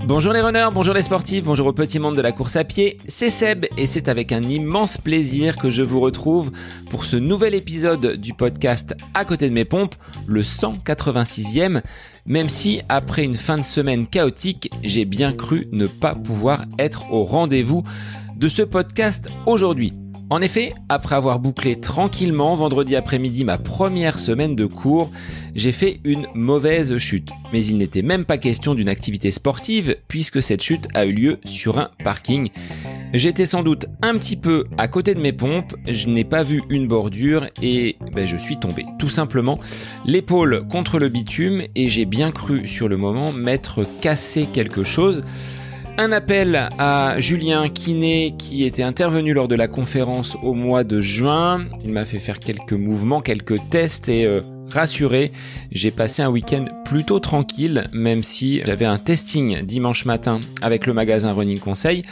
Bonjour les runners, bonjour les sportifs, bonjour au petit monde de la course à pied, c'est Seb et c'est avec un immense plaisir que je vous retrouve pour ce nouvel épisode du podcast À côté de mes pompes, le 186e, même si après une fin de semaine chaotique, j'ai bien cru ne pas pouvoir être au rendez-vous de ce podcast aujourd'hui. En effet, après avoir bouclé tranquillement vendredi après-midi ma première semaine de cours, j'ai fait une mauvaise chute. Mais il n'était même pas question d'une activité sportive puisque cette chute a eu lieu sur un parking. J'étais sans doute un petit peu à côté de mes pompes, je n'ai pas vu une bordure et je suis tombé. Tout simplement, l'épaule contre le bitume et j'ai bien cru sur le moment m'être cassé quelque chose. Un appel à Julien Kiné qui était intervenu lors de la conférence au mois de juin. Il m'a fait faire quelques mouvements, quelques tests et rassuré, j'ai passé un week-end plutôt tranquille, même si j'avais un testing dimanche matin avec le magasin Running Conseil.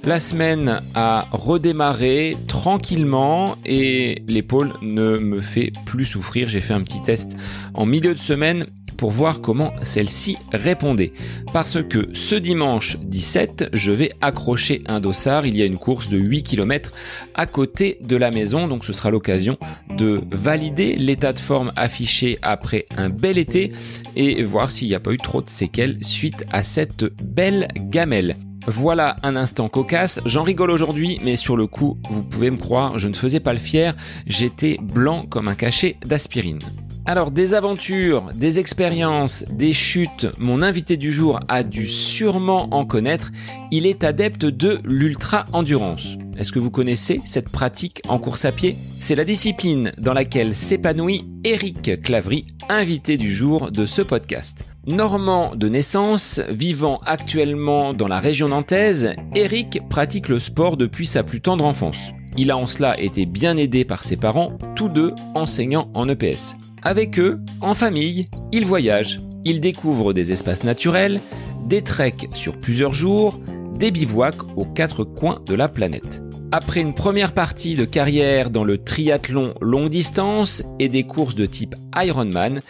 La semaine a redémarré tranquillement et l'épaule ne me fait plus souffrir. J'ai fait un petit test en milieu de semaine pour voir comment celle-ci répondait. Parce que ce dimanche 17, je vais accrocher un dossard. Il y a une course de 8 km à côté de la maison. Donc ce sera l'occasion de valider l'état de forme affiché après un bel été et voir s'il n'y a pas eu trop de séquelles suite à cette belle gamelle. Voilà un instant cocasse, j'en rigole aujourd'hui, mais sur le coup, vous pouvez me croire, je ne faisais pas le fier, j'étais blanc comme un cachet d'aspirine. Alors des aventures, des expériences, des chutes, mon invité du jour a dû sûrement en connaître, il est adepte de l'ultra-endurance. Est-ce que vous connaissez cette pratique en course à pied ? C'est la discipline dans laquelle s'épanouit Eric Claverie, invité du jour de ce podcast. Normand de naissance, vivant actuellement dans la région nantaise, Eric pratique le sport depuis sa plus tendre enfance. Il a en cela été bien aidé par ses parents, tous deux enseignants en EPS. Avec eux, en famille, il voyage. Il découvre des espaces naturels, des treks sur plusieurs jours, des bivouacs aux quatre coins de la planète. Après une première partie de carrière dans le triathlon longue distance et des courses de type Ironman,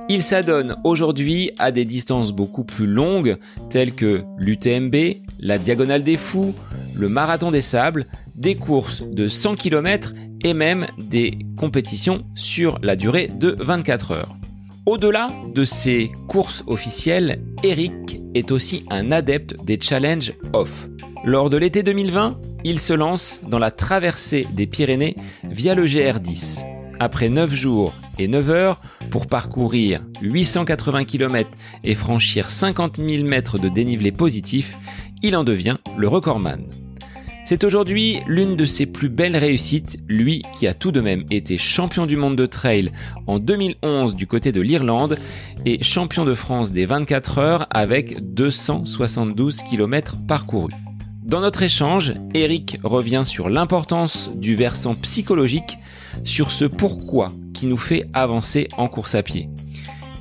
il s'adonne aujourd'hui à des distances beaucoup plus longues telles que l'UTMB, la Diagonale des Fous, le Marathon des Sables, des courses de 100 km et même des compétitions sur la durée de 24 heures. Au-delà de ces courses officielles, Eric est aussi un adepte des challenges off. Lors de l'été 2020, il se lance dans la traversée des Pyrénées via le GR10. Après 9 jours et 9 heures pour parcourir 880 km et franchir 50 000 mètres de dénivelé positif, il en devient le recordman. C'est aujourd'hui l'une de ses plus belles réussites, lui qui a tout de même été champion du monde de trail en 2011 du côté de l'Irlande et champion de France des 24 heures avec 272 km parcourus. Dans notre échange, Eric revient sur l'importance du versant psychologique, sur ce pourquoi qui nous fait avancer en course à pied.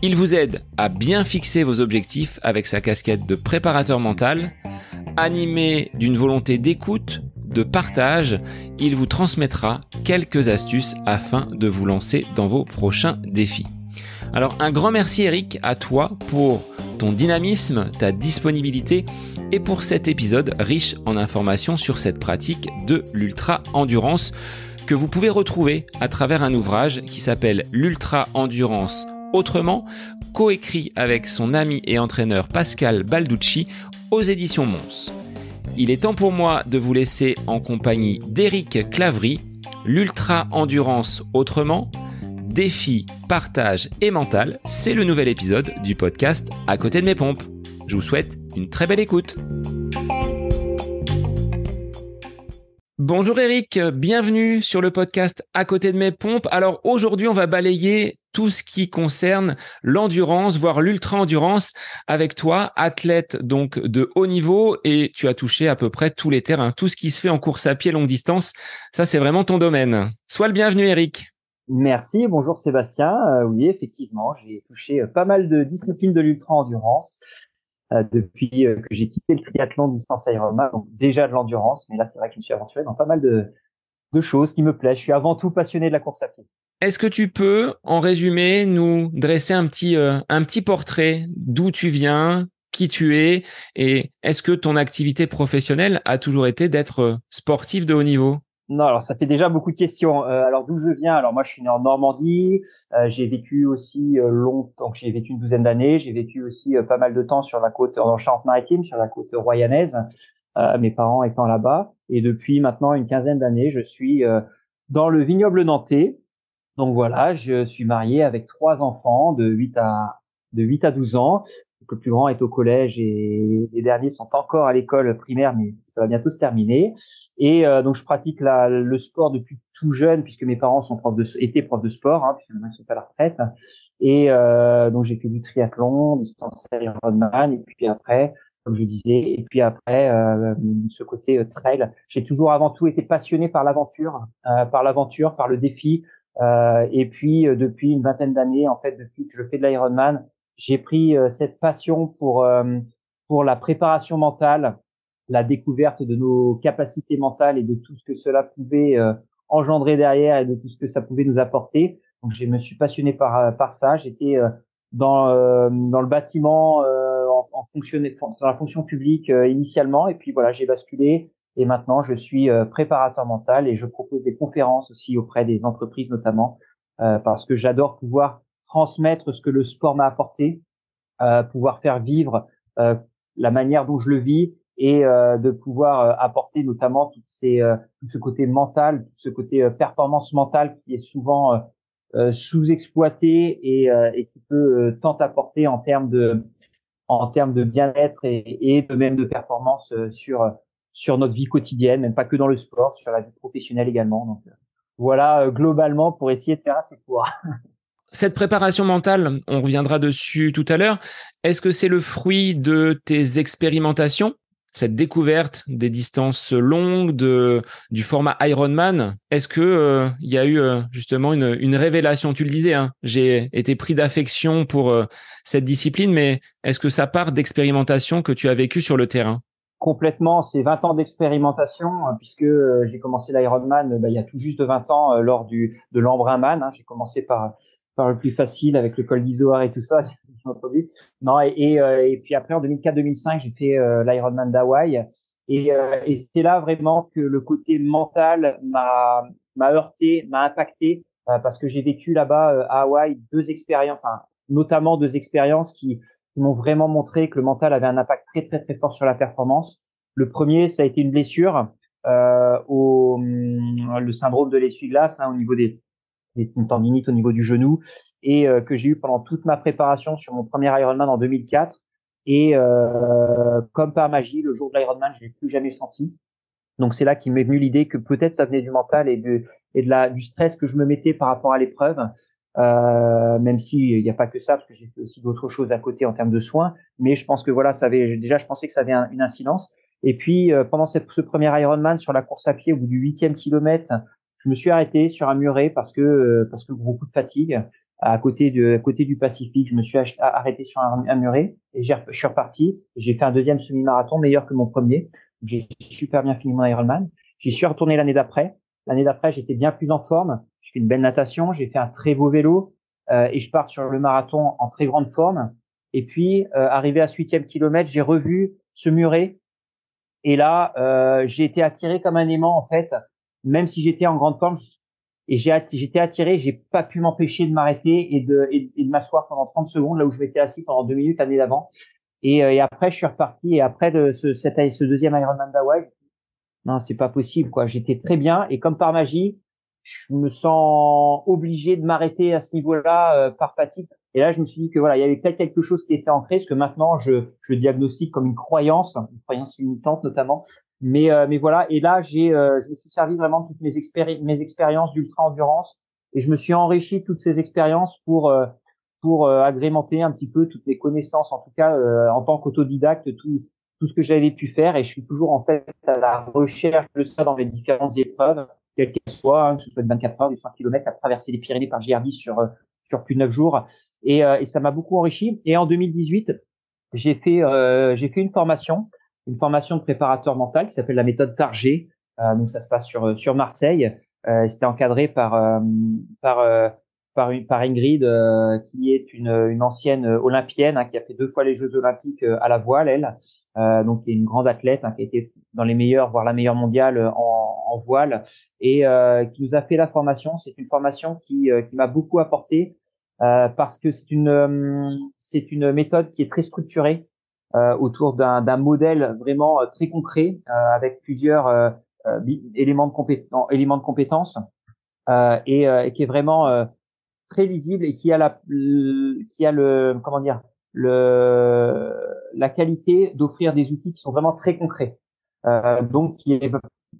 Il vous aide à bien fixer vos objectifs avec sa casquette de préparateur mental. Animé d'une volonté d'écoute, de partage, il vous transmettra quelques astuces afin de vous lancer dans vos prochains défis. Alors un grand merci Eric à toi pour ton dynamisme, ta disponibilité et pour cet épisode riche en informations sur cette pratique de l'ultra-endurance que vous pouvez retrouver à travers un ouvrage qui s'appelle l'ultra-endurance autrement, coécrit avec son ami et entraîneur Pascal Balducci aux éditions Mons. Il est temps pour moi de vous laisser en compagnie d'Eric Claverie, l'ultra-endurance autrement, défi, partage et mental, c'est le nouvel épisode du podcast À côté de mes pompes. Je vous souhaite une très belle écoute. Bonjour Eric, bienvenue sur le podcast À côté de mes pompes. Alors aujourd'hui, on va balayer tout ce qui concerne l'endurance, voire l'ultra-endurance avec toi, athlète donc de haut niveau et tu as touché à peu près tous les terrains, tout ce qui se fait en course à pied longue distance. Ça, c'est vraiment ton domaine. Sois le bienvenu Eric. Merci, bonjour Sébastien. Oui, effectivement, j'ai touché pas mal de disciplines de l'ultra-endurance depuis que j'ai quitté le triathlon distance Ironman, donc déjà de l'endurance, mais là c'est vrai que je me suis aventuré dans pas mal de choses qui me plaisent. Je suis avant tout passionné de la course à pied. Est-ce que tu peux, en résumé, nous dresser un petit portrait d'où tu viens, qui tu es, et est-ce que ton activité professionnelle a toujours été d'être sportif de haut niveau? Non, alors ça fait déjà beaucoup de questions. Alors d'où je viens? Alors moi, je suis né en Normandie. J'ai vécu aussi longtemps. J'ai vécu une douzaine d'années. J'ai vécu aussi pas mal de temps sur la côte en Charente-Maritime, sur la côte royanaise. Mes parents étant là-bas. Et depuis maintenant une quinzaine d'années, je suis dans le vignoble nantais. Donc voilà, je suis marié avec trois enfants de 8 à 12 ans. Donc, le plus grand est au collège et les derniers sont encore à l'école primaire, mais ça va bientôt se terminer. Et donc je pratique le sport depuis tout jeune, puisque mes parents étaient profs de sport, puisque maintenant ils sont à la retraite. Et donc j'ai fait du triathlon, du distance Ironman, et puis après, comme je disais, et puis après ce côté trail. J'ai toujours avant tout été passionné par l'aventure, par le défi. Et puis depuis une vingtaine d'années, en fait, depuis que je fais de l'Ironman, j'ai pris cette passion pour la préparation mentale, la découverte de nos capacités mentales et de tout ce que cela pouvait engendrer derrière et de tout ce que ça pouvait nous apporter. Donc je me suis passionné par ça. J'étais dans le bâtiment dans la fonction publique initialement, et puis voilà, j'ai basculé. Et maintenant, je suis préparateur mental et je propose des conférences aussi auprès des entreprises notamment, parce que j'adore pouvoir transmettre ce que le sport m'a apporté, pouvoir faire vivre euh, la manière dont je le vis et de pouvoir apporter notamment tout ce côté mental, tout ce côté performance mentale qui est souvent sous-exploité et qui peut tant apporter en termes de bien-être et de même de performance sur notre vie quotidienne, même pas que dans le sport, sur la vie professionnelle également. Donc voilà, globalement, pour essayer de faire assez court. Cette préparation mentale, on reviendra dessus tout à l'heure. Est-ce que c'est le fruit de tes expérimentations, cette découverte des distances longues, du format Ironman? Est-ce que il y a eu justement une révélation? Tu le disais, hein, j'ai été pris d'affection pour cette discipline, mais est-ce que ça part d'expérimentation que tu as vécues sur le terrain? Complètement, c'est 20 ans d'expérimentation, puisque j'ai commencé l'Ironman il y a tout juste 20 ans lors de l'Embrunman. J'ai commencé par le plus facile avec le col d'Izoard et tout ça, bien entendu. Non, et puis après en 2004-2005, j'ai fait l'Ironman d'Hawaï. Et c'est là vraiment que le côté mental m'a heurté, m'a impacté, parce que j'ai vécu là-bas à Hawaï deux expériences, enfin, notamment deux expériences qui m'ont vraiment montré que le mental avait un impact très très très fort sur la performance. Le premier, ça a été une blessure le syndrome de l'essuie-glace, au niveau des tendinites au niveau du genou, et que j'ai eu pendant toute ma préparation sur mon premier Ironman en 2004. Et comme par magie, le jour de l'Ironman, je l'ai plus jamais senti. Donc c'est là qu'il m'est venu l'idée que peut-être ça venait du mental du stress que je me mettais par rapport à l'épreuve, même s'il n'y a pas que ça, parce que j'ai fait aussi d'autres choses à côté en termes de soins. Mais je pense que voilà, je pensais que ça avait une incidence. Et puis pendant ce premier Ironman sur la course à pied, au bout du 8e kilomètre, je me suis arrêté sur un muret parce que beaucoup de fatigue. À côté du Pacifique, je me suis arrêté sur un muret et je suis reparti. J'ai fait un deuxième semi-marathon meilleur que mon premier. J'ai super bien fini mon Ironman. J'y suis retourné l'année d'après. L'année d'après, j'étais bien plus en forme. J'ai fait une belle natation, j'ai fait un très beau vélo et je pars sur le marathon en très grande forme. Et puis, arrivé à ce 8e kilomètre, j'ai revu ce muret. Et là, j'ai été attiré comme un aimant, en fait, même si j'étais en grande forme. J'étais attiré, j'ai pas pu m'empêcher de m'arrêter et de m'asseoir pendant 30 secondes, là où je m'étais assis pendant 2 minutes l'année d'avant. Et après, je suis reparti. Et après ce deuxième Ironman d'Hawaï, non, c'est pas possible, quoi. J'étais très bien. Et comme par magie, je me sens obligé de m'arrêter à ce niveau-là, par fatigue. Et là, je me suis dit que voilà, il y avait peut-être quelque chose qui était ancré, parce que maintenant, je le diagnostique comme une croyance limitante notamment. Mais voilà. Et là, je me suis servi vraiment de toutes mes expériences d'ultra-endurance. Et je me suis enrichi de toutes ces expériences pour agrémenter un petit peu toutes mes connaissances, en tout cas en tant qu'autodidacte, tout ce que j'avais pu faire. Et je suis toujours en fait à la recherche de ça dans les différentes épreuves, quelles qu'elles soient, que ce soit de 24 heures, du 100 km, à traverser les Pyrénées par GR10 sur plus de 9 jours. Et ça m'a beaucoup enrichi. Et en 2018, j'ai fait une formation de préparateur mental qui s'appelle la méthode Target. Donc ça se passe sur Marseille. C'était encadré par par Ingrid, qui est une ancienne olympienne, hein, qui a fait 2 fois les Jeux olympiques à la voile, elle. Donc qui est une grande athlète, hein, qui a été dans les meilleurs, voire la meilleure mondiale en voile, et qui nous a fait la formation. C'est une formation qui m'a beaucoup apporté parce que c'est une méthode qui est très structurée autour d'un modèle vraiment très concret avec plusieurs éléments de compétences et qui est vraiment très lisible et qui a le comment dire la qualité d'offrir des outils qui sont vraiment très concrets, donc qui est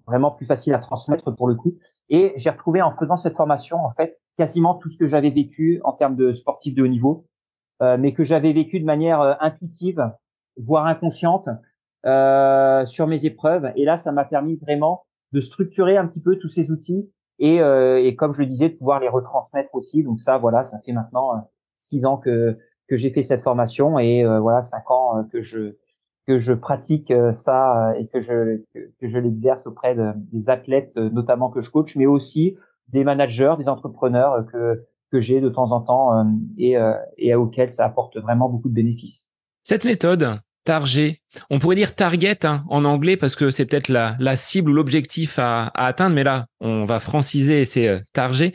vraiment plus facile à transmettre pour le coup. Et j'ai retrouvé en faisant cette formation en fait quasiment tout ce que j'avais vécu en termes de sportif de haut niveau, mais que j'avais vécu de manière intuitive, voire inconsciente, sur mes épreuves. Et là, ça m'a permis vraiment de structurer un petit peu tous ces outils et comme je le disais, de pouvoir les retransmettre aussi. Donc ça, voilà, ça fait maintenant 6 ans que j'ai fait cette formation et voilà 5 ans que je pratique ça et que je l'exerce auprès des athlètes, notamment que je coach, mais aussi des managers, des entrepreneurs que j'ai de temps en temps et auxquels ça apporte vraiment beaucoup de bénéfices. Cette méthode, Target, on pourrait dire target hein, en anglais parce que c'est peut-être la cible ou l'objectif à atteindre, mais là, on va franciser et c'est target.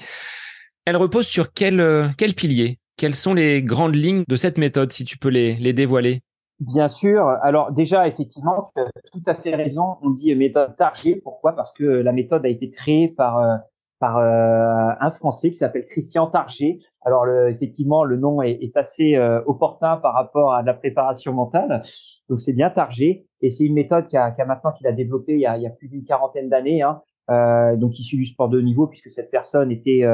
Elle repose sur quel pilier? Quelles sont les grandes lignes de cette méthode, si tu peux les dévoiler? Bien sûr. Alors déjà, effectivement, tu as tout à fait raison. On dit méthode Target. Pourquoi? Parce que la méthode a été créée par un Français qui s'appelle Christian Target. Alors effectivement, le nom est assez opportun par rapport à de la préparation mentale. Donc c'est bien Target et c'est une méthode qui a maintenant qu'il a développée il y a plus d'une quarantaine d'années. Hein. Donc issue du sport de haut niveau puisque cette personne était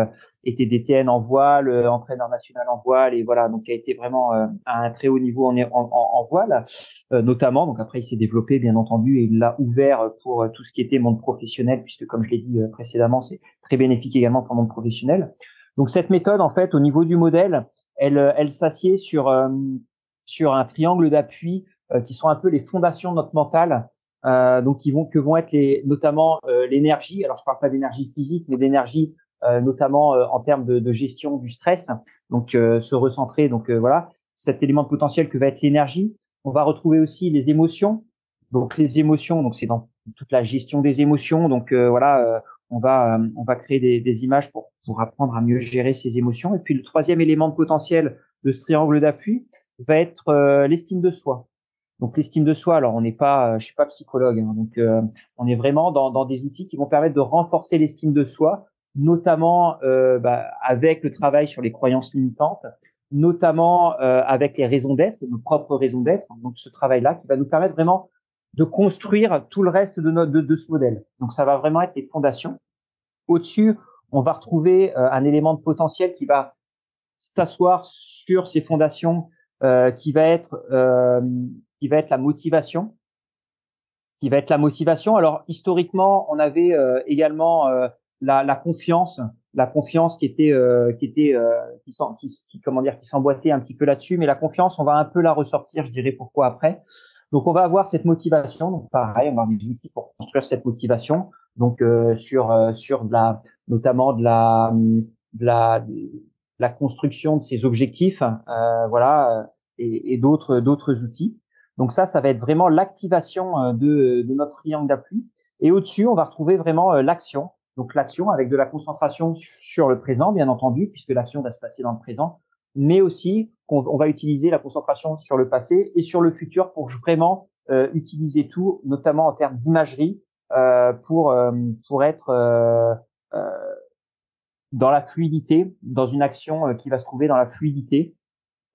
DTN en voile, entraîneur national en voile et voilà donc qui a été vraiment à un très haut niveau en voile notamment. Donc après il s'est développé bien entendu et il l'a ouvert pour tout ce qui était monde professionnel puisque comme je l'ai dit précédemment c'est très bénéfique également pour le monde professionnel. Donc cette méthode en fait au niveau du modèle elle s'assied sur un triangle d'appui qui sont un peu les fondations de notre mental. Donc que vont être notamment l'énergie. Alors je parle pas d'énergie physique, mais d'énergie notamment en termes de gestion du stress. Donc se recentrer. Donc voilà, cet élément de potentiel que va être l'énergie. On va retrouver aussi les émotions. Donc les émotions, donc c'est dans toute la gestion des émotions. Donc voilà, on va créer des images pour apprendre à mieux gérer ses émotions. Et puis le troisième élément de potentiel de ce triangle d'appui va être l'estime de soi. Donc l'estime de soi, alors on n'est pas, je suis pas psychologue, hein, donc on est vraiment dans des outils qui vont permettre de renforcer l'estime de soi, notamment avec le travail sur les croyances limitantes, notamment avec les raisons d'être, nos propres raisons d'être. Donc ce travail-là qui va nous permettre vraiment de construire tout le reste de ce modèle. Donc ça va vraiment être les fondations. Au-dessus, on va retrouver un élément de potentiel qui va s'asseoir sur ces fondations, qui va être la motivation. Qui va être la motivation. Alors historiquement, on avait également la confiance qui s'emboîtait un petit peu là-dessus. Mais la confiance, on va un peu la ressortir, je dirais pourquoi après. Donc on va avoir cette motivation. Donc pareil, on va avoir des outils pour construire cette motivation. Donc sur notamment de la construction de ces objectifs, voilà, et d'autres outils. Donc ça va être vraiment l'activation de notre triangle d'appui. Et au-dessus, on va retrouver vraiment l'action. Donc l'action avec de la concentration sur le présent, bien entendu, puisque l'action va se passer dans le présent, mais aussi on va utiliser la concentration sur le passé et sur le futur pour vraiment utiliser tout, notamment en termes d'imagerie, pour être dans la fluidité, dans une action qui va se trouver dans la fluidité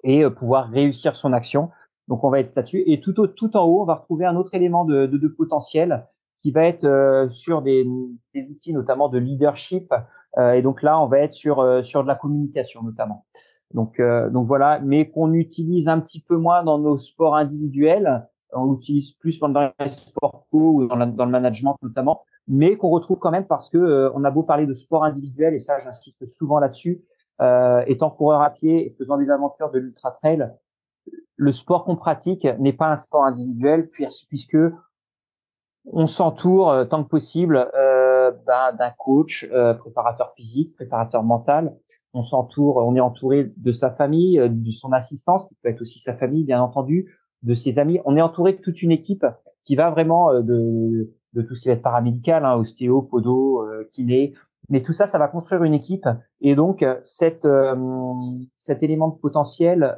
et pouvoir réussir son action. Donc on va être là-dessus. Et tout en haut, on va retrouver un autre élément de potentiel qui va être sur des outils notamment de leadership. Et donc là, on va être sur de la communication notamment. Donc voilà, mais qu'on utilise un petit peu moins dans nos sports individuels. On l'utilise plus dans les sports co ou dans le management notamment, mais qu'on retrouve quand même parce que on a beau parler de sport individuel, et ça j'insiste souvent là-dessus, étant coureur à pied et faisant des aventures de l'ultra trail, le sport qu'on pratique n'est pas un sport individuel puisque on s'entoure tant que possible d'un coach, préparateur physique, préparateur mental. On est entouré de sa famille, de son assistance, qui peut être aussi sa famille, bien entendu, de ses amis. On est entouré de toute une équipe qui va vraiment de tout ce qui va être paramédical, hein, ostéo, podo, kiné. Mais tout ça, ça va construire une équipe. Et donc, cet élément de potentiel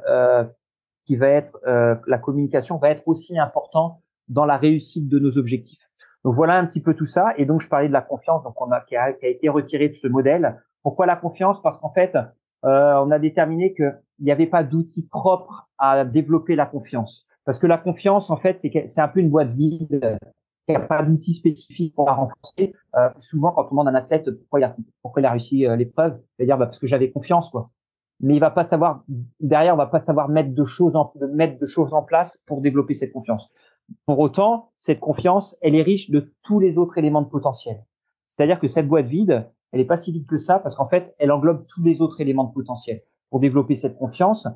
qui va être la communication va être aussi important dans la réussite de nos objectifs. Donc voilà un petit peu tout ça. Et donc je parlais de la confiance, donc qui a été retirée de ce modèle. Pourquoi la confiance? Parce qu'en fait, on a déterminé qu'il n'y avait pas d'outil propre à développer la confiance. Parce que la confiance, en fait, c'est un peu une boîte vide. Il n'y a pas d'outil spécifique pour la renforcer. Souvent, quand on demande à un athlète pourquoi il a réussi l'épreuve, il va dire parce que j'avais confiance, quoi. Mais il va pas savoir derrière, on va pas savoir mettre de choses en place pour développer cette confiance. Pour autant, cette confiance, elle est riche de tous les autres éléments de potentiel. C'est-à-dire que cette boîte vide, elle est pas si vide que ça parce qu'en fait, elle englobe tous les autres éléments de potentiel. Pour développer cette confiance,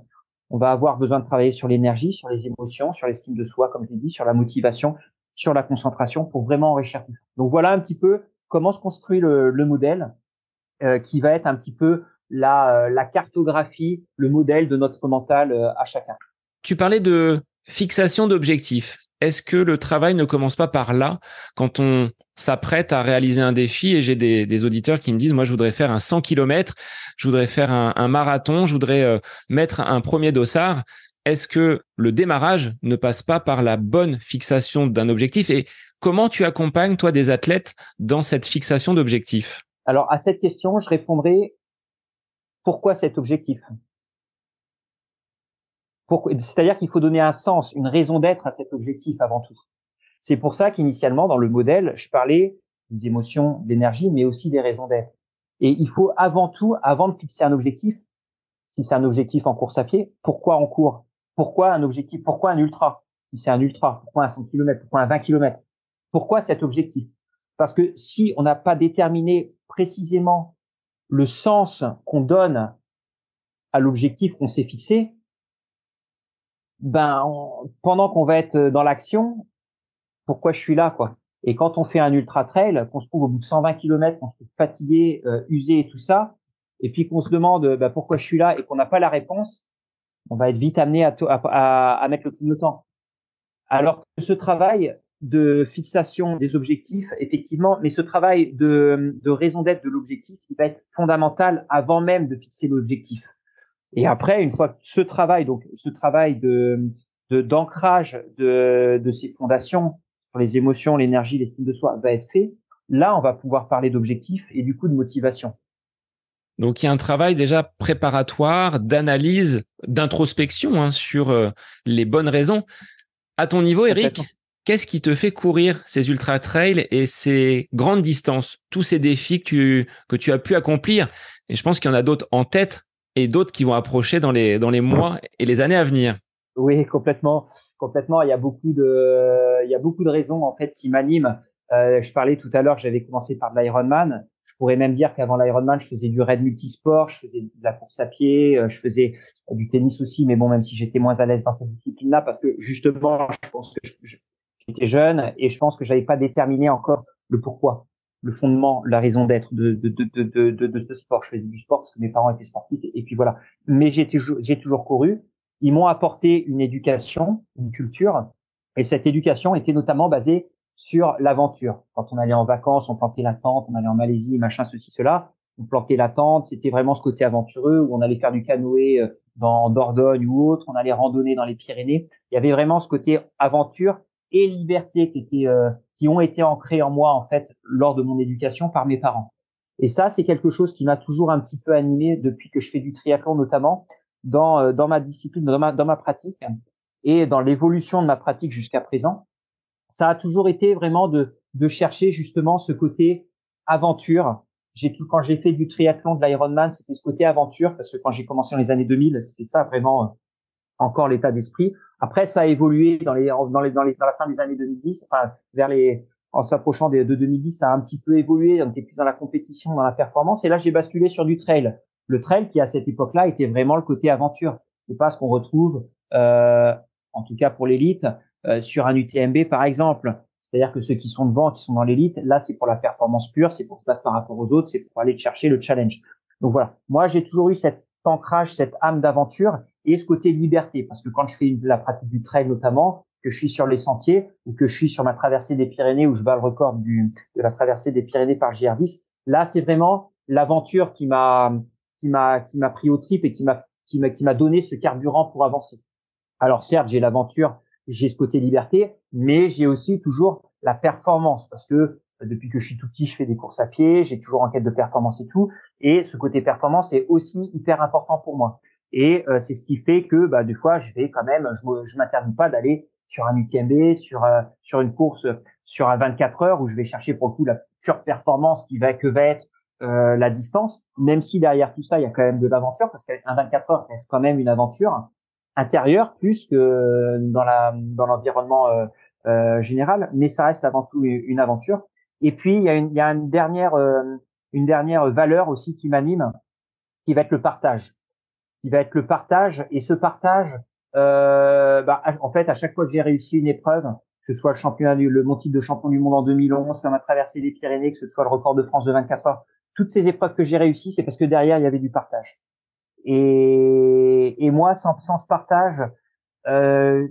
on va avoir besoin de travailler sur l'énergie, sur les émotions, sur l'estime de soi, comme je l'ai dit, sur la motivation, sur la concentration pour vraiment enrichir tout ça. Donc voilà un petit peu comment se construit le modèle qui va être un petit peu la cartographie, le modèle de notre mental à chacun. Tu parlais de fixation d'objectifs. Est-ce que le travail ne commence pas par là quand on s'apprête à réaliser un défi? Et j'ai des auditeurs qui me disent, moi, je voudrais faire un 100 km, je voudrais faire un marathon, je voudrais mettre un premier dossard. Est-ce que le démarrage ne passe pas par la bonne fixation d'un objectif? Et comment tu accompagnes, toi, des athlètes dans cette fixation d'objectifs? Alors, à cette question, je répondrai pourquoi cet objectif? C'est-à-dire qu'il faut donner un sens, une raison d'être à cet objectif avant tout. C'est pour ça qu'initialement, dans le modèle, je parlais des émotions, d'énergie, mais aussi des raisons d'être. Et il faut avant tout, avant de fixer un objectif, si c'est un objectif en course à pied, pourquoi on court? Pourquoi un objectif? Pourquoi un ultra? Si c'est un ultra, pourquoi un 100 km? Pourquoi un 20 km? Pourquoi cet objectif? Parce que si on n'a pas déterminé précisément le sens qu'on donne à l'objectif qu'on s'est fixé, pendant qu'on va être dans l'action, pourquoi je suis là, quoi. Et quand on fait un ultra trail, qu'on se trouve au bout de 120 km, qu'on se trouve fatigué, usé et tout ça, et puis qu'on se demande pourquoi je suis là et qu'on n'a pas la réponse, on va être vite amené à mettre le clignotant. Alors que ce travail de fixation des objectifs, effectivement, mais ce travail de raison d'être de l'objectif, il va être fondamental avant même de fixer l'objectif. Et après, une fois que ce travail d'ancrage de ces fondations sur les émotions, l'énergie, l'estime de soi va être fait, là, on va pouvoir parler d'objectifs et du coup de motivation. Donc, il y a un travail déjà préparatoire, d'analyse, d'introspection sur les bonnes raisons. À ton niveau, Eric, qu'est-ce qui te fait courir ces ultra-trails et ces grandes distances, tous ces défis que tu as pu accomplir? Et je pense qu'il y en a d'autres en tête et d'autres qui vont approcher dans les mois et les années à venir. Oui, complètement. Il y a beaucoup de raisons en fait qui m'animent. Je parlais tout à l'heure que j'avais commencé par de l'Ironman. Je pourrais même dire qu'avant l'Ironman, je faisais du raid multisport, je faisais de la course à pied, je faisais du tennis aussi, mais bon, même si j'étais moins à l'aise dans cette discipline-là, parce que justement, je pense que j'étais jeune et je pense que j'avais pas déterminé encore le pourquoi, le fondement, la raison d'être de ce sport. Je faisais du sport parce que mes parents étaient sportifs et puis voilà. Mais j'ai toujours couru. Ils m'ont apporté une éducation, une culture, et cette éducation était notamment basée sur l'aventure. Quand on allait en vacances, on plantait la tente, on allait en Malaisie, machin, ceci, cela, on plantait la tente, c'était vraiment ce côté aventureux où on allait faire du canoë dans Dordogne ou autre, on allait randonner dans les Pyrénées. Il y avait vraiment ce côté aventure et liberté qui ont été ancrés en moi en fait lors de mon éducation par mes parents. Et ça, c'est quelque chose qui m'a toujours un petit peu animé depuis que je fais du triathlon notamment dans ma discipline, dans ma pratique et dans l'évolution de ma pratique jusqu'à présent. Ça a toujours été vraiment de chercher justement ce côté aventure. Quand j'ai fait du triathlon, de l'Ironman, c'était ce côté aventure parce que quand j'ai commencé dans les années 2000, c'était ça vraiment encore l'état d'esprit. Après, ça a évolué dans la fin des années 2010, enfin en s'approchant de 2010, ça a un petit peu évolué. On était plus dans la compétition, dans la performance. Et là, j'ai basculé sur du trail. Le trail, qui à cette époque-là était vraiment le côté aventure. C'est pas ce qu'on retrouve, en tout cas pour l'élite, sur un UTMB par exemple. C'est-à-dire que ceux qui sont devant, qui sont dans l'élite, là, c'est pour la performance pure, c'est pour se battre par rapport aux autres, c'est pour aller chercher le challenge. Donc voilà. Moi, j'ai toujours eu cet ancrage, cette âme d'aventure et ce côté liberté. Parce que quand je fais la pratique du trail notamment, que je suis sur les sentiers ou que je suis sur ma traversée des Pyrénées où je bats le record de la traversée des Pyrénées par GR10, là, c'est vraiment l'aventure qui m'a pris aux tripes et qui m'a donné ce carburant pour avancer. Alors certes, j'ai l'aventure, j'ai ce côté liberté, mais j'ai aussi toujours la performance parce que depuis que je suis tout petit, je fais des courses à pied, j'ai toujours en quête de performance et tout, et ce côté performance est aussi hyper important pour moi. Et c'est ce qui fait que des fois, je vais quand même, je m'interdis pas d'aller sur un UTMB, sur une course sur un 24 heures où je vais chercher pour le coup la pure performance qui va être la distance, même si derrière tout ça, il y a quand même de l'aventure parce qu'un 24 heures reste quand même une aventure intérieure plus que dans l'environnement général, mais ça reste avant tout une aventure. Et puis il y a une dernière valeur aussi qui m'anime, qui va être le partage, et ce partage, en fait, à chaque fois que j'ai réussi une épreuve, que ce soit mon titre de champion du monde en 2011, sur ma traversée des Pyrénées, que ce soit le record de France de 24 heures, toutes ces épreuves que j'ai réussies, c'est parce que derrière il y avait du partage. Et moi, sans ce partage, euh,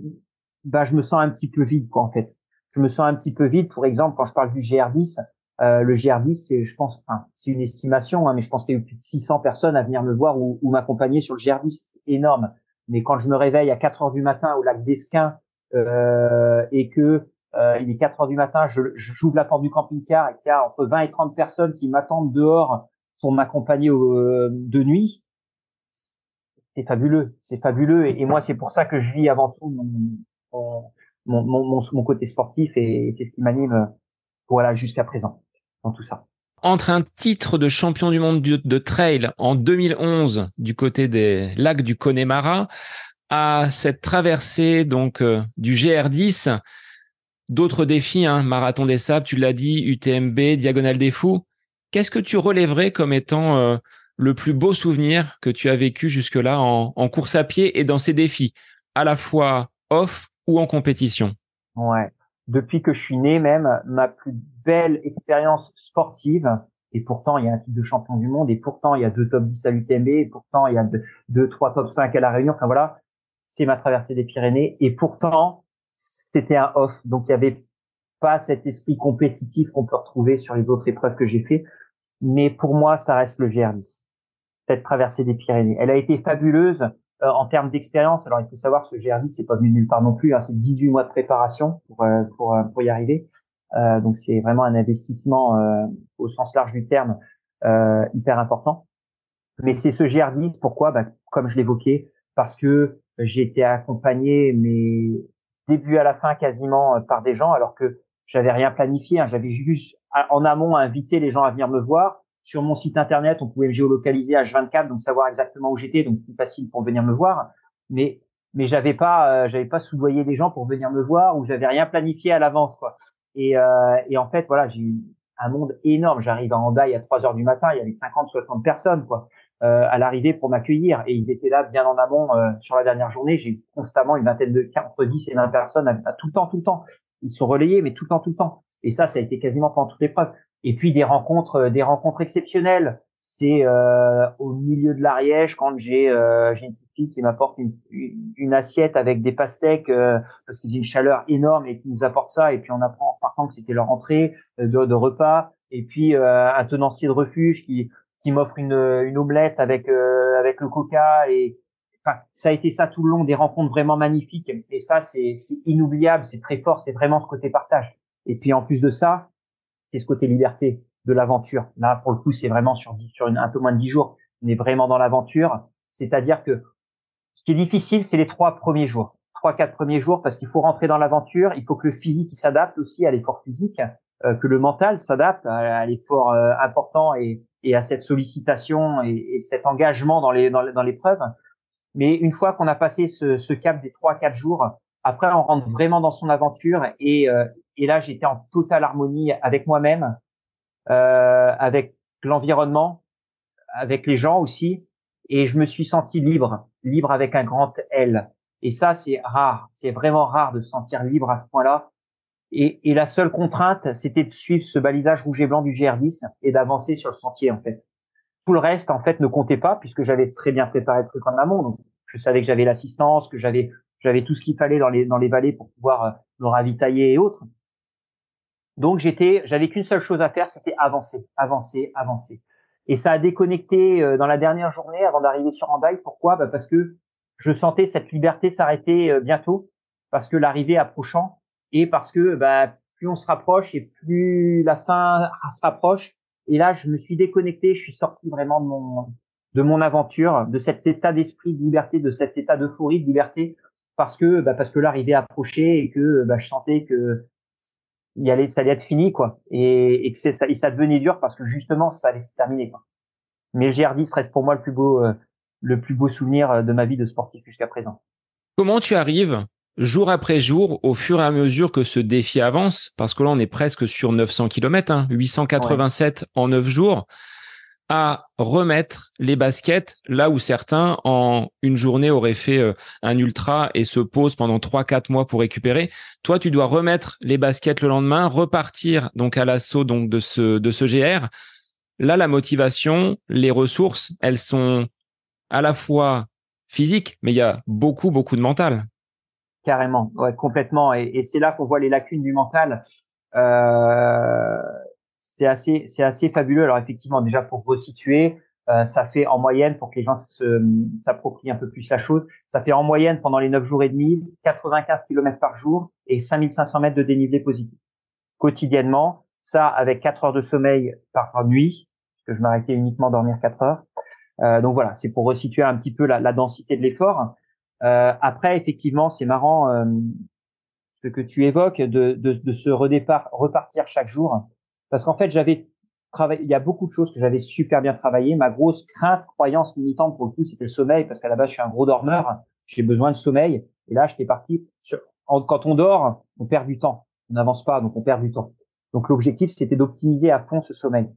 je me sens un petit peu vide, quoi, en fait. Je me sens un petit peu vide. Pour exemple, quand je parle du GR10, le GR10, je pense, enfin, c'est une estimation, hein, mais je pense qu'il y a eu plus de 600 personnes à venir me voir ou m'accompagner sur le GR10. C'est énorme. Mais quand je me réveille à 4 heures du matin au lac d'Esquin, et que il est 4 heures du matin, j'ouvre la porte du camping-car et qu'il y a entre 20 et 30 personnes qui m'attendent dehors pour m'accompagner de nuit, c'est fabuleux, c'est fabuleux. Et moi, c'est pour ça que je vis avant tout mon côté sportif et c'est ce qui m'anime, voilà, jusqu'à présent, dans tout ça. Entre un titre de champion du monde de trail en 2011 du côté des lacs du Connemara à cette traversée donc du GR10, d'autres défis, hein, Marathon des Sables, tu l'as dit, UTMB, Diagonale des Fous. Qu'est-ce que tu relèverais comme étant le plus beau souvenir que tu as vécu jusque-là en course à pied et dans ces défis, à la fois off ou en compétition? Ouais. Depuis que je suis né, même, ma plus belle expérience sportive, et pourtant il y a un titre de champion du monde, et pourtant il y a 2 top 10 à l'UTMB, et pourtant il y a 3 top 5 à La Réunion, enfin voilà, c'est ma traversée des Pyrénées, et pourtant c'était un off, donc il y avait pas cet esprit compétitif qu'on peut retrouver sur les autres épreuves que j'ai fait, mais pour moi ça reste le GR10, cette traversée des Pyrénées. Elle a été fabuleuse en termes d'expérience. Alors, il faut savoir que ce GR10, c'est pas venu nulle part non plus, hein, c'est 18 mois de préparation pour y arriver. Donc, c'est vraiment un investissement au sens large du terme hyper important. Mais c'est ce GR10, pourquoi? Comme je l'évoquais, parce que j'ai été accompagné, mais début à la fin quasiment par des gens, alors que j'avais rien planifié, hein. J'avais juste en amont invité les gens à venir me voir. Sur mon site internet, on pouvait me géolocaliser H24, donc savoir exactement où j'étais, donc plus facile pour venir me voir. Mais j'avais pas soudoyé des gens pour venir me voir, ou j'avais rien planifié à l'avance, quoi. Et en fait, voilà, j'ai eu un monde énorme. J'arrive à Hendaye à 3 heures du matin, il y avait 50, 60 personnes, quoi, à l'arrivée pour m'accueillir. Et ils étaient là bien en amont sur la dernière journée. J'ai constamment une vingtaine entre 10 et 20 personnes à tout le temps. Ils sont relayés, mais tout le temps. Et ça a été quasiment pendant toute l'épreuve. Et puis des rencontres exceptionnelles. C'est au milieu de l'Ariège quand j'ai une petite fille qui m'apporte une assiette avec des pastèques parce qu'il y a une chaleur énorme et qui nous apporte ça. Et puis on apprend en partant que c'était leur entrée de repas. Et puis un tenancier de refuge qui m'offre une omelette avec le coca. Et enfin, ça a été ça tout le long, des rencontres vraiment magnifiques. Et ça c'est inoubliable, c'est très fort, c'est vraiment ce côté partage. Et puis en plus de ça, c'est ce côté liberté de l'aventure. Là, pour le coup, c'est vraiment sur un peu moins de 10 jours. On est vraiment dans l'aventure. C'est-à-dire que ce qui est difficile, c'est les 3 premiers jours. 3, 4 premiers jours, parce qu'il faut rentrer dans l'aventure. Il faut que le physique s'adapte aussi à l'effort physique, que le mental s'adapte à l'effort important et à cette sollicitation et cet engagement dans l'épreuve. Mais une fois qu'on a passé ce cap des 3, 4 jours, après, on rentre vraiment dans son aventure et là, j'étais en totale harmonie avec moi-même, avec l'environnement, avec les gens aussi, et je me suis senti libre avec un grand L. Et ça, c'est rare, c'est vraiment rare de se sentir libre à ce point-là. Et la seule contrainte, c'était de suivre ce balisage rouge et blanc du GR10 et d'avancer sur le sentier, en fait. Tout le reste, en fait, ne comptait pas puisque j'avais très bien préparé le truc en amont. Donc, je savais que j'avais l'assistance, que j'avais tout ce qu'il fallait dans les vallées pour pouvoir me ravitailler et autres. Donc, j'avais qu'une seule chose à faire, c'était avancer, avancer, avancer. Et ça a déconnecté dans la dernière journée avant d'arriver sur Hendaye. Pourquoi? Parce que je sentais cette liberté s'arrêter bientôt, parce que l'arrivée approchant et parce que plus on se rapproche et plus la fin se rapproche. Et là, je me suis déconnecté, je suis sorti vraiment de mon aventure, de cet état d'esprit de liberté, de cet état d'euphorie de liberté, parce que l'arrivée approchait et que je sentais que ça allait être fini, quoi. Et que ça devenait dur parce que justement, ça allait se terminer, quoi. Mais le GR10 reste pour moi le plus beau souvenir de ma vie de sportif jusqu'à présent. Comment tu arrives jour après jour, au fur et à mesure que ce défi avance, parce que là, on est presque sur 900 km, 887 en 9 jours, à remettre les baskets là où certains, en une journée, auraient fait un ultra et se posent pendant 3-4 mois pour récupérer. Toi, tu dois remettre les baskets le lendemain, repartir donc à l'assaut donc de ce GR. Là, la motivation, les ressources, elles sont à la fois physiques, mais il y a beaucoup de mental. Carrément, ouais, complètement. Et c'est là qu'on voit les lacunes du mental. Euh, c'est assez fabuleux. Alors effectivement, déjà pour resituer, ça fait en moyenne, pour que les gens s'approprient un peu plus la chose, ça fait en moyenne pendant les 9 jours et demi, 95 km par jour et 5500 mètres de dénivelé positif. Quotidiennement, ça avec 4 heures de sommeil par nuit, parce que je m'arrêtais uniquement dormir 4 heures. Donc voilà, c'est pour resituer un petit peu la densité de l'effort. Après, effectivement, c'est marrant ce que tu évoques de ce repartir chaque jour, parce qu'en fait, j'avais travaillé. Il y a beaucoup de choses que j'avais super bien travaillé. Ma grosse crainte, croyance limitante pour le coup, c'était le sommeil, parce qu'à la base, je suis un gros dormeur. J'ai besoin de sommeil. Et là, j'étais parti quand on dort, on perd du temps. On n'avance pas, donc on perd du temps. Donc l'objectif, c'était d'optimiser à fond ce sommeil.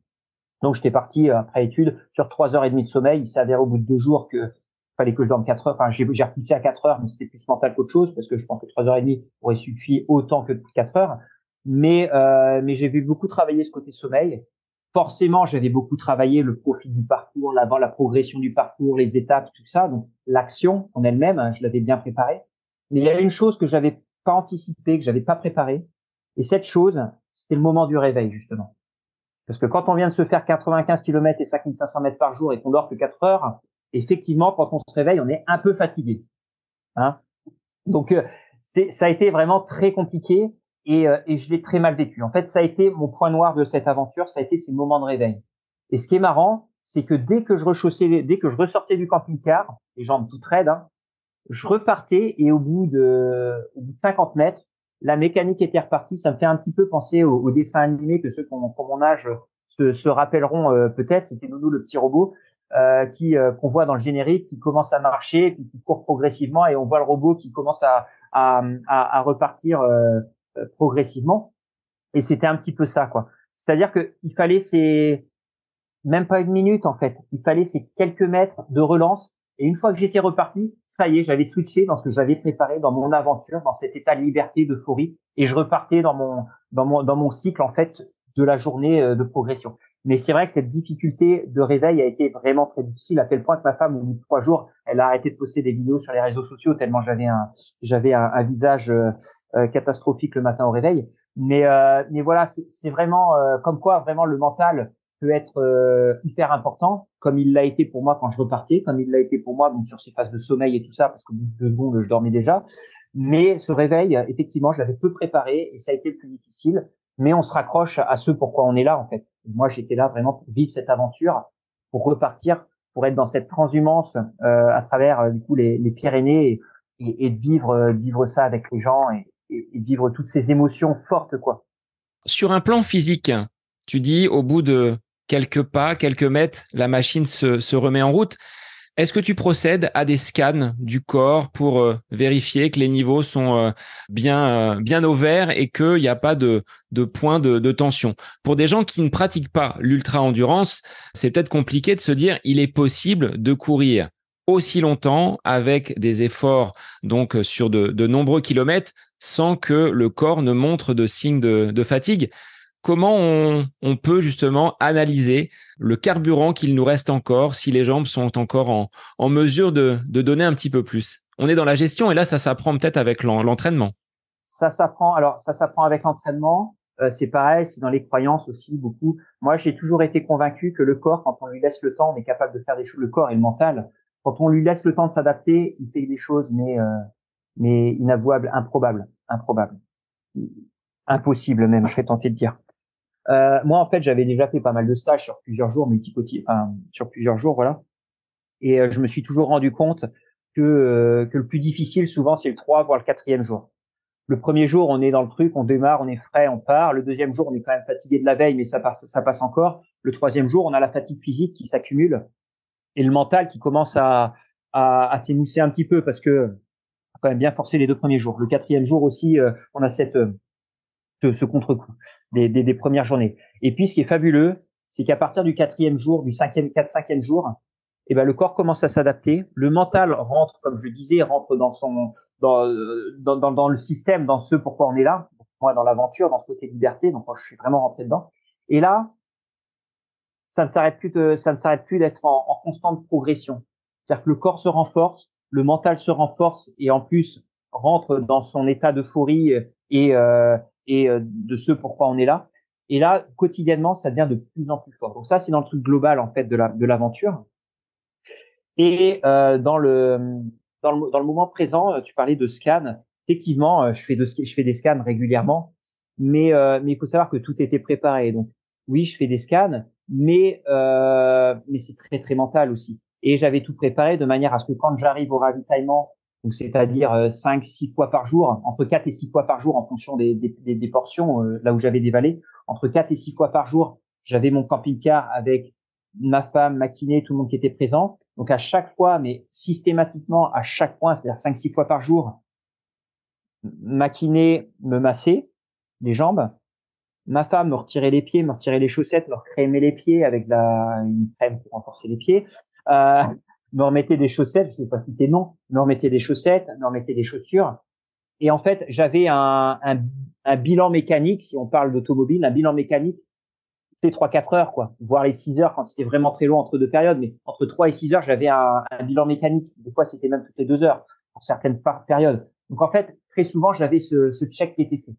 Donc j'étais parti après études sur 3 heures et demie de sommeil. Il s'est avéré au bout de 2 jours que fallait que je dorme 4 heures. Enfin, j'ai repoussé à 4 heures, mais c'était plus mental qu'autre chose parce que je pense que 3 heures et demie aurait suffi autant que 4 heures. Mais j'ai vu beaucoup travailler ce côté sommeil. Forcément, j'avais beaucoup travaillé le profil du parcours, la progression du parcours, les étapes, tout ça. Donc l'action en elle-même, hein, je l'avais bien préparée. Mais il y a une chose que j'avais pas anticipée, que j'avais pas préparée. Et cette chose, c'était le moment du réveil, justement. Parce que quand on vient de se faire 95 km et 5500 mètres par jour et qu'on dort que 4 heures, effectivement, quand on se réveille, on est un peu fatigué. Hein. Donc, ça a été vraiment très compliqué et je l'ai très mal vécu. En fait, ça a été mon point noir de cette aventure, ça a été ces moments de réveil. Et ce qui est marrant, c'est que dès que je ressortais du camping-car, les jambes toutes raides, hein, je repartais et au bout de 50 mètres, la mécanique était repartie. Ça me fait un petit peu penser au dessin animé que ceux qui ont mon âge se rappelleront peut-être. C'était Nounou le petit robot qu'on voit dans le générique, qui commence à marcher, puis qui court progressivement, et on voit le robot qui commence à repartir progressivement. Et c'était un petit peu ça, quoi. C'est-à-dire que il fallait même pas une minute en fait. Il fallait ces quelques mètres de relance. Et une fois que j'étais reparti, ça y est, j'avais switché dans ce que j'avais préparé dans mon aventure, dans cet état de liberté, d'euphorie, et je repartais dans mon cycle en fait de la journée de progression. Mais c'est vrai que cette difficulté de réveil a été vraiment très difficile, à tel point que ma femme, au bout de 3 jours, elle a arrêté de poster des vidéos sur les réseaux sociaux tellement j'avais un visage catastrophique le matin au réveil. Mais voilà, c'est vraiment comme quoi vraiment le mental peut être hyper important, comme il l'a été pour moi quand je repartais, comme il l'a été pour moi bon, sur ces phases de sommeil et tout ça, parce qu'au bout de 2 secondes, je dormais déjà. Mais ce réveil, effectivement, je l'avais peu préparé et ça a été le plus difficile. Mais on se raccroche à ce pourquoi on est là, en fait. Moi, j'étais là vraiment pour vivre cette aventure, pour repartir, pour être dans cette transhumance à travers du coup les Pyrénées et de vivre ça avec les gens et de vivre toutes ces émotions fortes, quoi. Sur un plan physique, tu dis au bout de quelques pas, quelques mètres, la machine se remet en route. Est-ce que tu procèdes à des scans du corps pour vérifier que les niveaux sont bien au vert et qu'il n'y a pas de point de tension? Pour des gens qui ne pratiquent pas l'ultra-endurance, c'est peut-être compliqué de se dire il est possible de courir aussi longtemps avec des efforts donc sur de nombreux kilomètres sans que le corps ne montre de signes de fatigue. Comment on peut justement analyser le carburant qu'il nous reste encore si les jambes sont encore en mesure de donner un petit peu plus? On est dans la gestion et là, ça s'apprend peut-être avec l'entraînement. Ça s'apprend. Alors, ça s'apprend avec l'entraînement. C'est pareil, c'est dans les croyances aussi beaucoup. Moi, j'ai toujours été convaincu que le corps, quand on lui laisse le temps, on est capable de faire des choses. Le corps et le mental, quand on lui laisse le temps de s'adapter, il fait des choses, mais inavouables, improbables, impossibles même, je serais tenté de dire. Moi, en fait, j'avais déjà fait pas mal de stages sur plusieurs jours, enfin, sur plusieurs jours, voilà. Et je me suis toujours rendu compte que le plus difficile, souvent, c'est le 3, voire le quatrième jour. Le premier jour, on est dans le truc, on démarre, on est frais, on part. Le deuxième jour, on est quand même fatigué de la veille, mais ça passe encore. Le troisième jour, on a la fatigue physique qui s'accumule et le mental qui commence à s'émousser un petit peu parce que on a quand même bien forcé les 2 premiers jours. Le quatrième jour aussi, on a ce contre-coup des premières journées. Et puis, ce qui est fabuleux, c'est qu'à partir du quatrième jour, du cinquième jour, eh ben, le corps commence à s'adapter. Le mental rentre, comme je le disais, rentre dans le système, dans ce pourquoi on est là. Moi, dans l'aventure, dans ce côté liberté. Donc, moi, je suis vraiment rentré dedans. Et là, ça ne s'arrête plus d'être en constante progression. C'est-à-dire que le corps se renforce, le mental se renforce et en plus rentre dans son état d'euphorie et de ce pourquoi on est là. Et là, quotidiennement, ça devient de plus en plus fort. Donc ça, c'est dans le truc global en fait de l'aventure. Et dans le moment présent, tu parlais de scan. Effectivement, je fais des scans régulièrement, mais il faut savoir que tout était préparé. Donc oui, je fais des scans, mais c'est très très mental aussi. Et j'avais tout préparé de manière à ce que quand j'arrive au ravitaillement, donc c'est-à-dire 5, 6 fois par jour, entre 4 et 6 fois par jour en fonction des portions, là où j'avais des vallées, entre 4 et 6 fois par jour, j'avais mon camping-car avec ma femme, ma kiné, tout le monde qui était présent. Donc à chaque fois, mais systématiquement à chaque point, c'est-à-dire 5, 6 fois par jour, ma kiné me massait les jambes, ma femme me retirait les pieds, me retirait les chaussettes, me recrémait les pieds avec une crème pour renforcer les pieds, euh, me remettait des chaussettes, je sais pas si c'était non, me remettait des chaussettes, me remettait des chaussures. Et en fait, j'avais un bilan mécanique, si on parle d'automobile, un bilan mécanique les 3-4 heures, quoi, voire les 6 heures quand c'était vraiment très long entre deux périodes. Mais entre 3 et 6 heures, j'avais un bilan mécanique. Des fois, c'était même toutes les 2 heures pour certaines périodes. Donc, en fait, très souvent, j'avais ce check qui était fait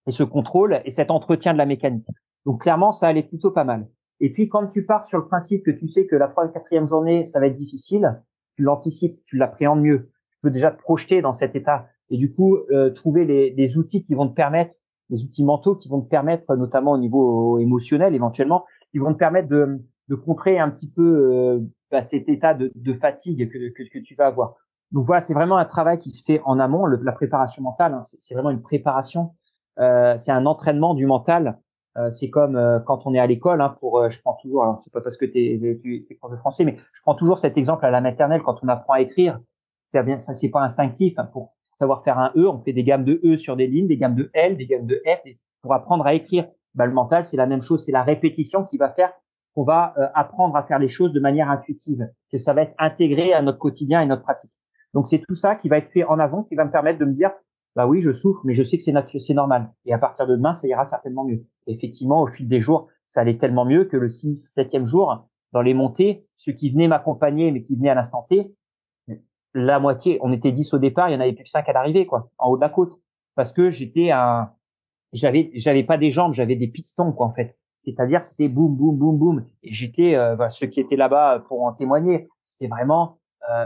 et ce contrôle et cet entretien de la mécanique. Donc, clairement, ça allait plutôt pas mal. Et puis, quand tu pars sur le principe que tu sais que la 3e, 4e journée, ça va être difficile, tu l'anticipes, tu l'appréhendes mieux. Tu peux déjà te projeter dans cet état et du coup, trouver des outils qui vont te permettre des outils mentaux qui vont te permettre, notamment au niveau émotionnel éventuellement, qui vont te permettre de contrer un petit peu cet état de fatigue que tu vas avoir. Donc voilà, c'est vraiment un travail qui se fait en amont, la préparation mentale, hein, c'est vraiment une préparation, c'est un entraînement du mental. C'est comme quand on est à l'école, hein, je prends toujours, alors c'est pas parce que tu es prof de français, mais je prends toujours cet exemple à la maternelle quand on apprend à écrire. C'est bien, ça c'est pas instinctif, hein, pour savoir faire un E, on fait des gammes de E sur des lignes, des gammes de L, des gammes de F, pour apprendre à écrire. Bah, le mental, c'est la même chose, c'est la répétition qui va faire qu'on va apprendre à faire les choses de manière intuitive, que ça va être intégré à notre quotidien et notre pratique. Donc c'est tout ça qui va être fait en avant, qui va me permettre de me dire, bah oui, je souffre, mais je sais que c'est normal. Et à partir de demain, ça ira certainement mieux. Et effectivement, au fil des jours, ça allait tellement mieux que le 6, 7e jour, dans les montées, ceux qui venaient m'accompagner, mais qui venaient à l'instant T, la moitié, on était 10 au départ, il y en avait plus que 5 à l'arrivée, quoi, en haut de la côte. Parce que j'avais pas des jambes, j'avais des pistons, quoi, en fait. C'est-à-dire, c'était boum, boum, boum, boum. Et j'étais, voilà, ceux qui étaient là-bas pour en témoigner, c'était vraiment,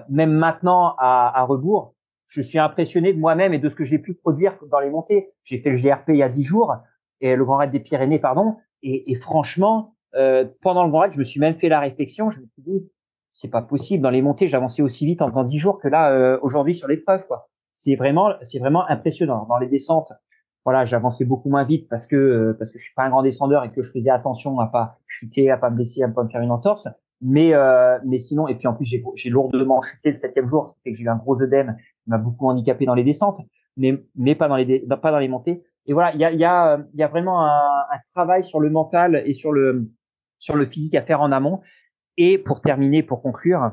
même maintenant à rebours, je suis impressionné de moi-même et de ce que j'ai pu produire dans les montées. J'ai fait le GRP il y a 10 jours, et le Grand Raid des Pyrénées, pardon. Et franchement, pendant le Grand Raid, je me suis même fait la réflexion, je me suis dit, c'est pas possible. Dans les montées, j'avançais aussi vite en faisant 10 jours que là, aujourd'hui sur l'épreuve, quoi. C'est vraiment impressionnant. Dans les descentes, voilà, j'avançais beaucoup moins vite parce que je suis pas un grand descendeur et que je faisais attention à pas chuter, à pas me blesser, à pas me faire une entorse. Mais sinon, et puis en plus, j'ai lourdement chuté le 7e jour, ça fait que j'ai eu un gros œdème qui m'a beaucoup handicapé dans les descentes, mais pas pas dans les montées. Et voilà, il y a vraiment un travail sur le mental et sur le physique à faire en amont. Et pour terminer, pour conclure,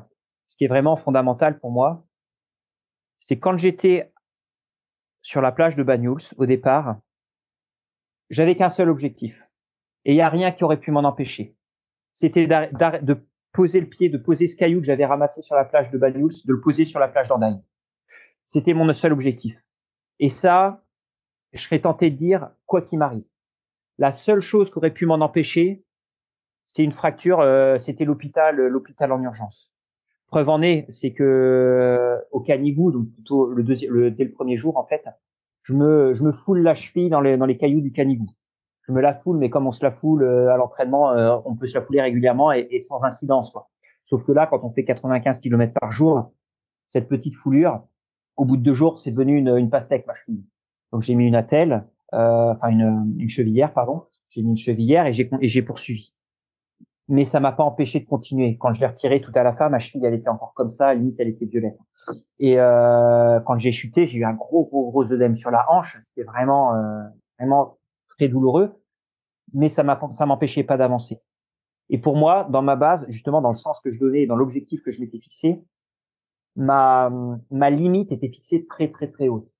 ce qui est vraiment fondamental pour moi, c'est quand j'étais sur la plage de Banyuls au départ, j'avais qu'un seul objectif. Et il n'y a rien qui aurait pu m'en empêcher. C'était de poser le pied, de poser ce caillou que j'avais ramassé sur la plage de Banyuls, de le poser sur la plage d'Andaï. C'était mon seul objectif. Et ça, je serais tenté de dire, quoi qu'il m'arrive. La seule chose qui aurait pu m'en empêcher, c'est une fracture, c'était l'hôpital en urgence. Preuve en est, c'est que au Canigou, donc plutôt dès le premier jour en fait, je me foule la cheville dans les cailloux du Canigou. Je me la foule, mais comme on se la foule à l'entraînement, on peut se la fouler régulièrement et sans incidence, quoi. Sauf que là, quand on fait 95 km par jour, cette petite foulure, au bout de 2 jours, c'est devenu une pastèque, ma cheville. Donc j'ai mis une attelle, une chevillère, pardon. J'ai mis une chevillère et j'ai poursuivi. Mais ça m'a pas empêché de continuer. Quand je l'ai retiré tout à la fin, ma cheville, elle était encore comme ça, limite, elle était violette. Et quand j'ai chuté, j'ai eu un gros œdème sur la hanche. C'était vraiment très douloureux, mais ça m'empêchait pas d'avancer. Et pour moi, dans ma base, justement, dans le sens que je donnais, dans l'objectif que je m'étais fixé, ma limite était fixée très haute.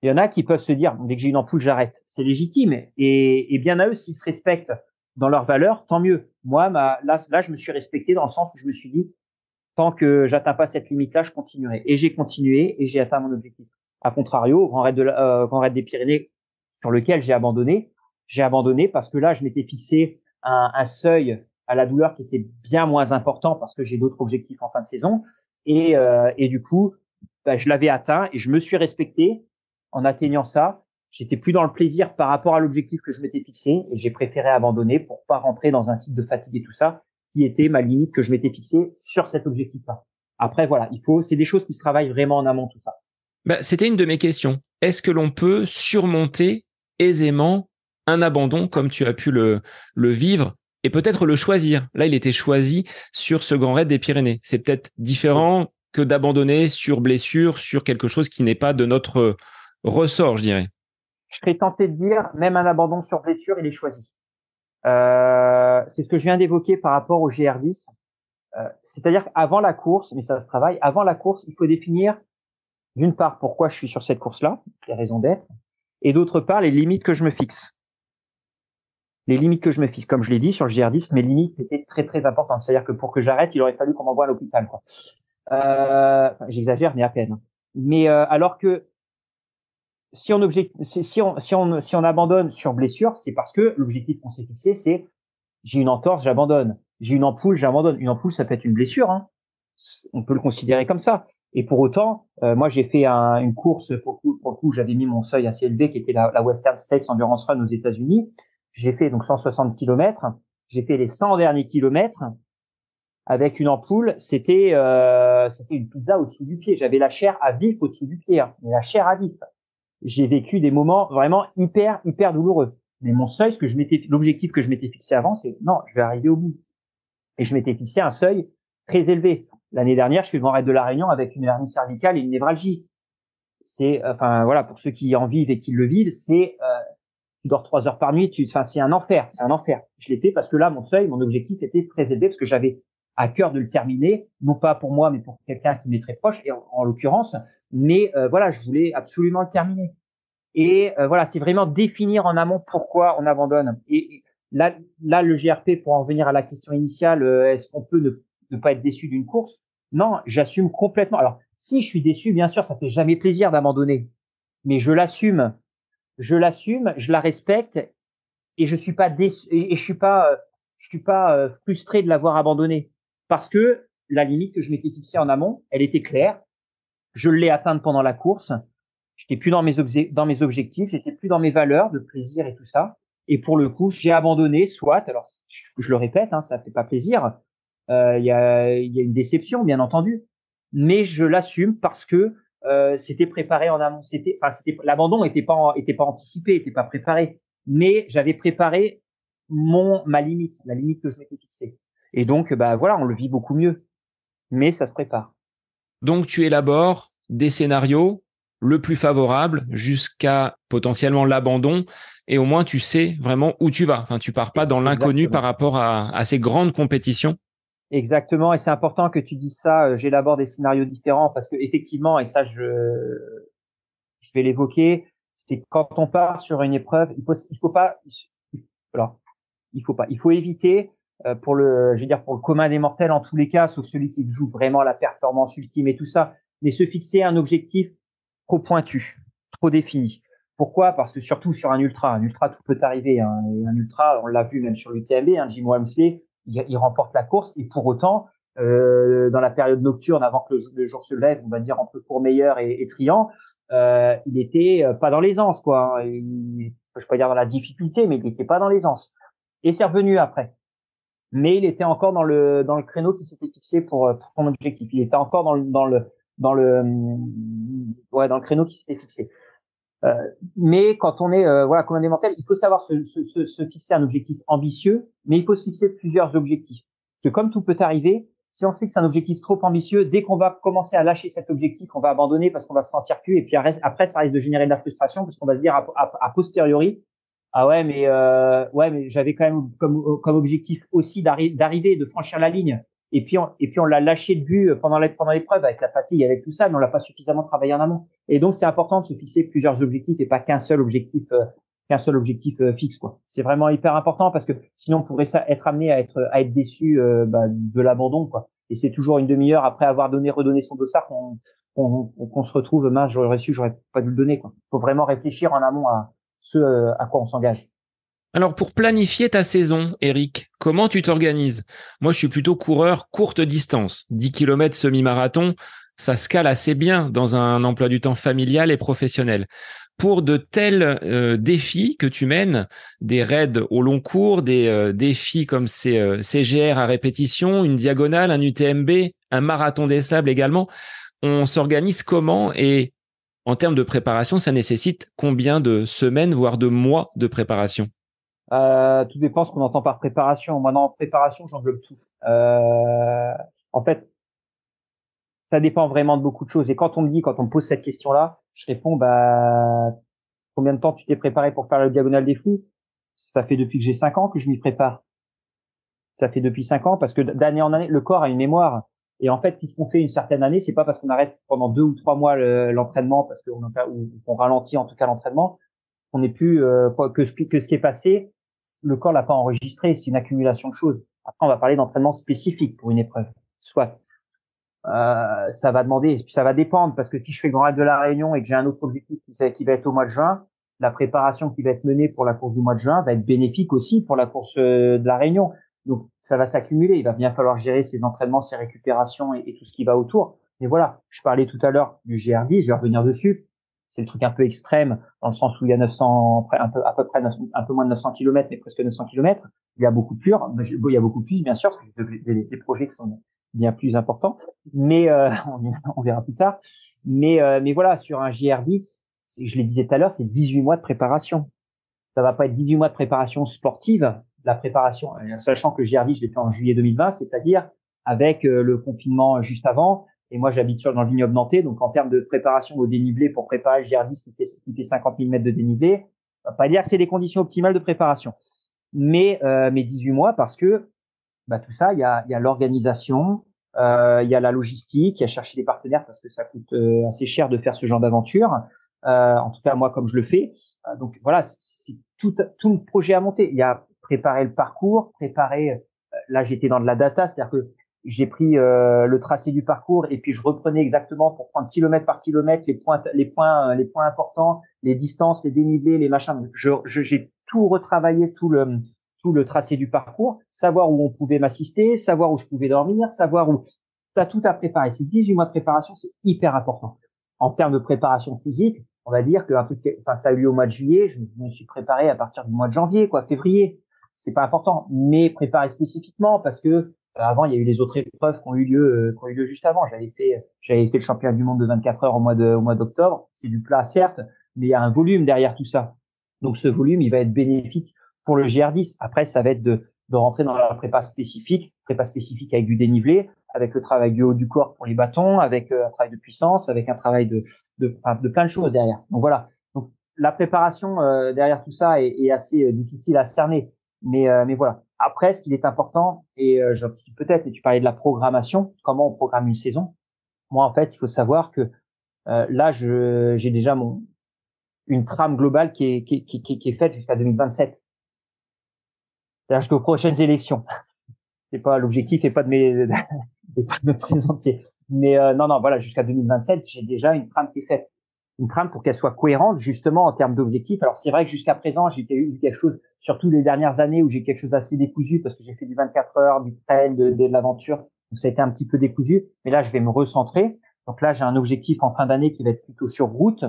Il y en a qui peuvent se dire, dès que j'ai une ampoule, j'arrête. C'est légitime. Et bien à eux, s'ils se respectent dans leurs valeurs, tant mieux. Moi, là, je me suis respecté dans le sens où je me suis dit, tant que j'atteins pas cette limite-là, je continuerai. Et j'ai continué et j'ai atteint mon objectif. A contrario, Grand Raid des Pyrénées, sur lequel j'ai abandonné parce que là, je m'étais fixé un seuil à la douleur qui était bien moins important parce que j'ai d'autres objectifs en fin de saison. Et du coup, je l'avais atteint et je me suis respecté en atteignant ça. J'étais plus dans le plaisir par rapport à l'objectif que je m'étais fixé et j'ai préféré abandonner pour pas rentrer dans un cycle de fatigue et tout ça, qui était ma limite que je m'étais fixée sur cet objectif-là. Après, voilà, c'est des choses qui se travaillent vraiment en amont, tout ça. C'était une de mes questions. Est-ce que l'on peut surmonter aisément un abandon comme tu as pu le vivre et peut-être le choisir? Là, il était choisi sur ce Grand Raid des Pyrénées. C'est peut-être différent que d'abandonner sur blessure, sur quelque chose qui n'est pas de notre ressort, je dirais. Je serais tenté de dire, même un abandon sur blessure, il est choisi. C'est ce que je viens d'évoquer par rapport au GR10. C'est-à-dire qu'avant la course, mais ça se travaille, avant la course, il faut définir, d'une part, pourquoi je suis sur cette course-là, les raisons d'être, et d'autre part, les limites que je me fixe. Les limites que je me fixe, comme je l'ai dit, sur le GR10, mes limites étaient très importantes. C'est-à-dire que pour que j'arrête, il aurait fallu qu'on m'envoie à l'hôpital, quoi. J'exagère, mais à peine. Mais alors que si on abandonne sur blessure, c'est parce que l'objectif qu'on s'est fixé, c'est j'ai une entorse, j'abandonne. J'ai une ampoule, j'abandonne. Une ampoule, ça peut être une blessure, hein. On peut le considérer comme ça. Et pour autant, moi, j'ai fait une course, pour le coup, j'avais mis mon seuil assez élevé, qui était la Western States Endurance Run aux États-Unis. J'ai fait donc 160 kilomètres. J'ai fait les 100 derniers kilomètres avec une ampoule. C'était une pizza au-dessous du pied. J'avais la chair à vif au-dessous du pied, hein. Mais la chair à vif. J'ai vécu des moments vraiment hyper douloureux. Mais mon seuil, l'objectif que je m'étais fixé avant, c'est non, je vais arriver au bout. Et je m'étais fixé un seuil très élevé. L'année dernière, je fais le Grand Raid de la Réunion avec une hernie cervicale et une névralgie. Voilà, pour ceux qui en vivent et qui le vivent, tu dors 3 heures par nuit, c'est un enfer. Je l'ai fait parce que là, mon objectif était très élevé parce que j'avais à cœur de le terminer, non pas pour moi, mais pour quelqu'un qui m'est très proche, et en l'occurrence. Mais voilà, je voulais absolument le terminer. Et voilà, c'est vraiment définir en amont pourquoi on abandonne. Et là, le GRP, pour en venir à la question initiale, est-ce qu'on peut ne pas être déçu d'une course? Non, j'assume complètement. Alors, si je suis déçu, bien sûr, ça fait jamais plaisir d'abandonner, mais je l'assume, je la respecte, et je suis pas déçu, et je suis pas frustré de l'avoir abandonné, parce que la limite que je m'étais fixée en amont, elle était claire. Je l'ai atteinte pendant la course. J'étais plus dans mes objectifs, j'étais plus dans mes valeurs de plaisir et tout ça. Et pour le coup, j'ai abandonné, soit, alors je le répète, hein, ça fait pas plaisir. Il y a une déception, bien entendu, mais je l'assume parce que c'était préparé en amont. L'abandon était pas anticipé, était pas préparé, mais j'avais préparé ma limite, la limite que je m'étais fixée. Et donc, voilà, on le vit beaucoup mieux, mais ça se prépare. Donc, tu élabores des scénarios le plus favorable jusqu'à potentiellement l'abandon, et au moins tu sais vraiment où tu vas. Enfin, tu pars pas dans l'inconnu par rapport à ces grandes compétitions. Exactement, et c'est important que tu dises ça. J'élabore des scénarios différents parce que effectivement, et ça je vais l'évoquer, c'est quand on part sur une épreuve, il faut pas, alors il faut éviter pour je veux dire pour le commun des mortels en tous les cas, sauf celui qui joue vraiment la performance ultime et tout ça, mais se fixer un objectif trop pointu, trop défini. Pourquoi? Parce que surtout sur un ultra tout peut arriver. Hein, et un ultra, on l'a vu même sur l'UTMB, hein, Jim Walmsley, il remporte la course et pour autant, dans la période nocturne, avant que le jour se lève, on va dire entre Courmayeur et Trian, il était pas dans l'aisance, quoi. Hein. Je peux pas dire dans la difficulté, mais il n'était pas dans l'aisance. Et c'est revenu après. Mais il était encore dans le créneau qui s'était fixé pour son objectif. Il était encore dans le créneau qui s'était fixé. Euh, mais quand on est voilà comme un démentaire, il faut savoir se fixer un objectif ambitieux, mais il faut se fixer plusieurs objectifs. Parce que comme tout peut arriver, si on se fixe un objectif trop ambitieux, dès qu'on va commencer à lâcher cet objectif, on va abandonner parce qu'on va se sentir plus. Et puis après, ça risque de générer de la frustration parce qu'on va se dire a posteriori, ah ouais, mais j'avais quand même comme objectif aussi d'arriver, de franchir la ligne. Et puis on l'a lâché de vue pendant l'épreuve avec la fatigue, avec tout ça, mais on l'a pas suffisamment travaillé en amont. Et donc c'est important de se fixer plusieurs objectifs et pas qu'un seul objectif fixe quoi. C'est vraiment hyper important parce que sinon on pourrait être amené à être déçu de l'abandon quoi. Et c'est toujours une demi-heure après avoir redonné son dossard qu'on se retrouve mince, j'aurais pas dû le donner quoi. Il faut vraiment réfléchir en amont à ce à quoi on s'engage. Alors pour planifier ta saison, Eric, comment tu t'organises? Moi, je suis plutôt coureur courte distance, 10 km semi-marathon, ça se cale assez bien dans un emploi du temps familial et professionnel. Pour de tels défis que tu mènes, des raids au long cours, des défis comme ces CGR à répétition, une diagonale, un UTMB, un marathon des sables également, on s'organise comment et en termes de préparation, ça nécessite combien de semaines, voire de mois de préparation? Tout dépend ce qu'on entend par préparation. Moi, en préparation, j'englobe tout. En fait, ça dépend vraiment de beaucoup de choses. Et quand on me pose cette question-là, je réponds, bah, combien de temps tu t'es préparé pour faire le diagonale des fous? Ça fait depuis que j'ai 5 ans que je m'y prépare. Ça fait depuis 5 ans parce que d'année en année, le corps a une mémoire. Et en fait, tout ce qu'on fait une certaine année, c'est pas parce qu'on arrête pendant 2 ou 3 mois l'entraînement, parce ou qu'on ralentit en tout cas l'entraînement, qu'on n'est plus que ce qui est passé, le corps l'a pas enregistré. C'est une accumulation de choses. Après, on va parler d'entraînement spécifique pour une épreuve. Soit ça va demander, puis ça va dépendre parce que si je fais le Grand Raid de la Réunion et que j'ai un autre objectif qui va être au mois de juin, la préparation qui va être menée pour la course du mois de juin va être bénéfique aussi pour la course de la Réunion. Donc ça va s'accumuler. Il va bien falloir gérer ses entraînements, ses récupérations et tout ce qui va autour. Mais voilà, je parlais tout à l'heure du GR10, je vais revenir dessus. C'est le truc un peu extrême dans le sens où il y a 900, à peu près un peu moins de 900 km, mais presque 900 km. Il y a beaucoup plus, il y a beaucoup plus bien sûr, parce que des projets qui sont bien plus importants, mais on verra plus tard. Mais voilà, sur un GR10, je l'ai dit tout à l'heure, c'est 18 mois de préparation. Ça va pas être 18 mois de préparation sportive, la préparation, sachant que le GR10, je l'ai fait en juillet 2020, c'est-à-dire avec le confinement juste avant. Et moi, j'habite dans le vignoble nantais, donc en termes de préparation au dénivelé pour préparer le GR10 qui fait 50 000 mètres de dénivelé, on va pas dire que c'est les conditions optimales de préparation. Mais 18 mois parce que bah, tout ça, il y a l'organisation, il y a la logistique, il y a chercher des partenaires parce que ça coûte assez cher de faire ce genre d'aventure. En tout cas, moi, comme je le fais. Donc voilà, c'est tout le projet à monter. Il y a préparer le parcours, préparer. Là, j'étais dans de la data, c'est-à-dire que j'ai pris le tracé du parcours et puis je reprenais exactement pour prendre kilomètre par kilomètre les points importants, les distances, les dénivelés, les machins. J'ai tout retravaillé, tout le tracé du parcours, savoir où on pouvait m'assister, savoir où je pouvais dormir, savoir où t'as tout à préparer. Ces 18 mois de préparation, c'est hyper important. En termes de préparation physique, on va dire que ça a eu lieu au mois de juillet, je me suis préparé à partir du mois de janvier, février. C'est pas important, mais préparer spécifiquement parce que avant il y a eu les autres épreuves qui ont eu lieu juste avant. J'avais fait le championnat du monde de 24 heures au mois d'octobre. C'est du plat certes, mais il y a un volume derrière tout ça. Donc ce volume, il va être bénéfique pour le GR10. Après, ça va être de rentrer dans la prépa spécifique avec du dénivelé, avec le travail du haut du corps pour les bâtons, avec un travail de puissance, avec un travail de plein de choses derrière. Donc voilà. Donc la préparation derrière tout ça est assez difficile à cerner. Mais voilà. Après, ce qui est important, et j'anticipe peut-être, et tu parlais de la programmation, comment on programme une saison. Moi, en fait, il faut savoir que là, j'ai déjà une trame globale qui est faite jusqu'à 2027. C'est-à-dire jusqu'aux prochaines élections. C'est pas l'objectif, et pas de et pas de me présenter. Mais non, voilà, jusqu'à 2027, j'ai déjà une trame qui est faite. Une trame pour qu'elle soit cohérente, justement, en termes d'objectifs. Alors, c'est vrai que jusqu'à présent, j'ai eu quelque chose, surtout les dernières années, où j'ai quelque chose d'assez décousu, parce que j'ai fait du 24 heures, du trail, de l'aventure. Donc, ça a été un petit peu décousu. Mais là, je vais me recentrer. Donc là, j'ai un objectif en fin d'année qui va être plutôt sur route.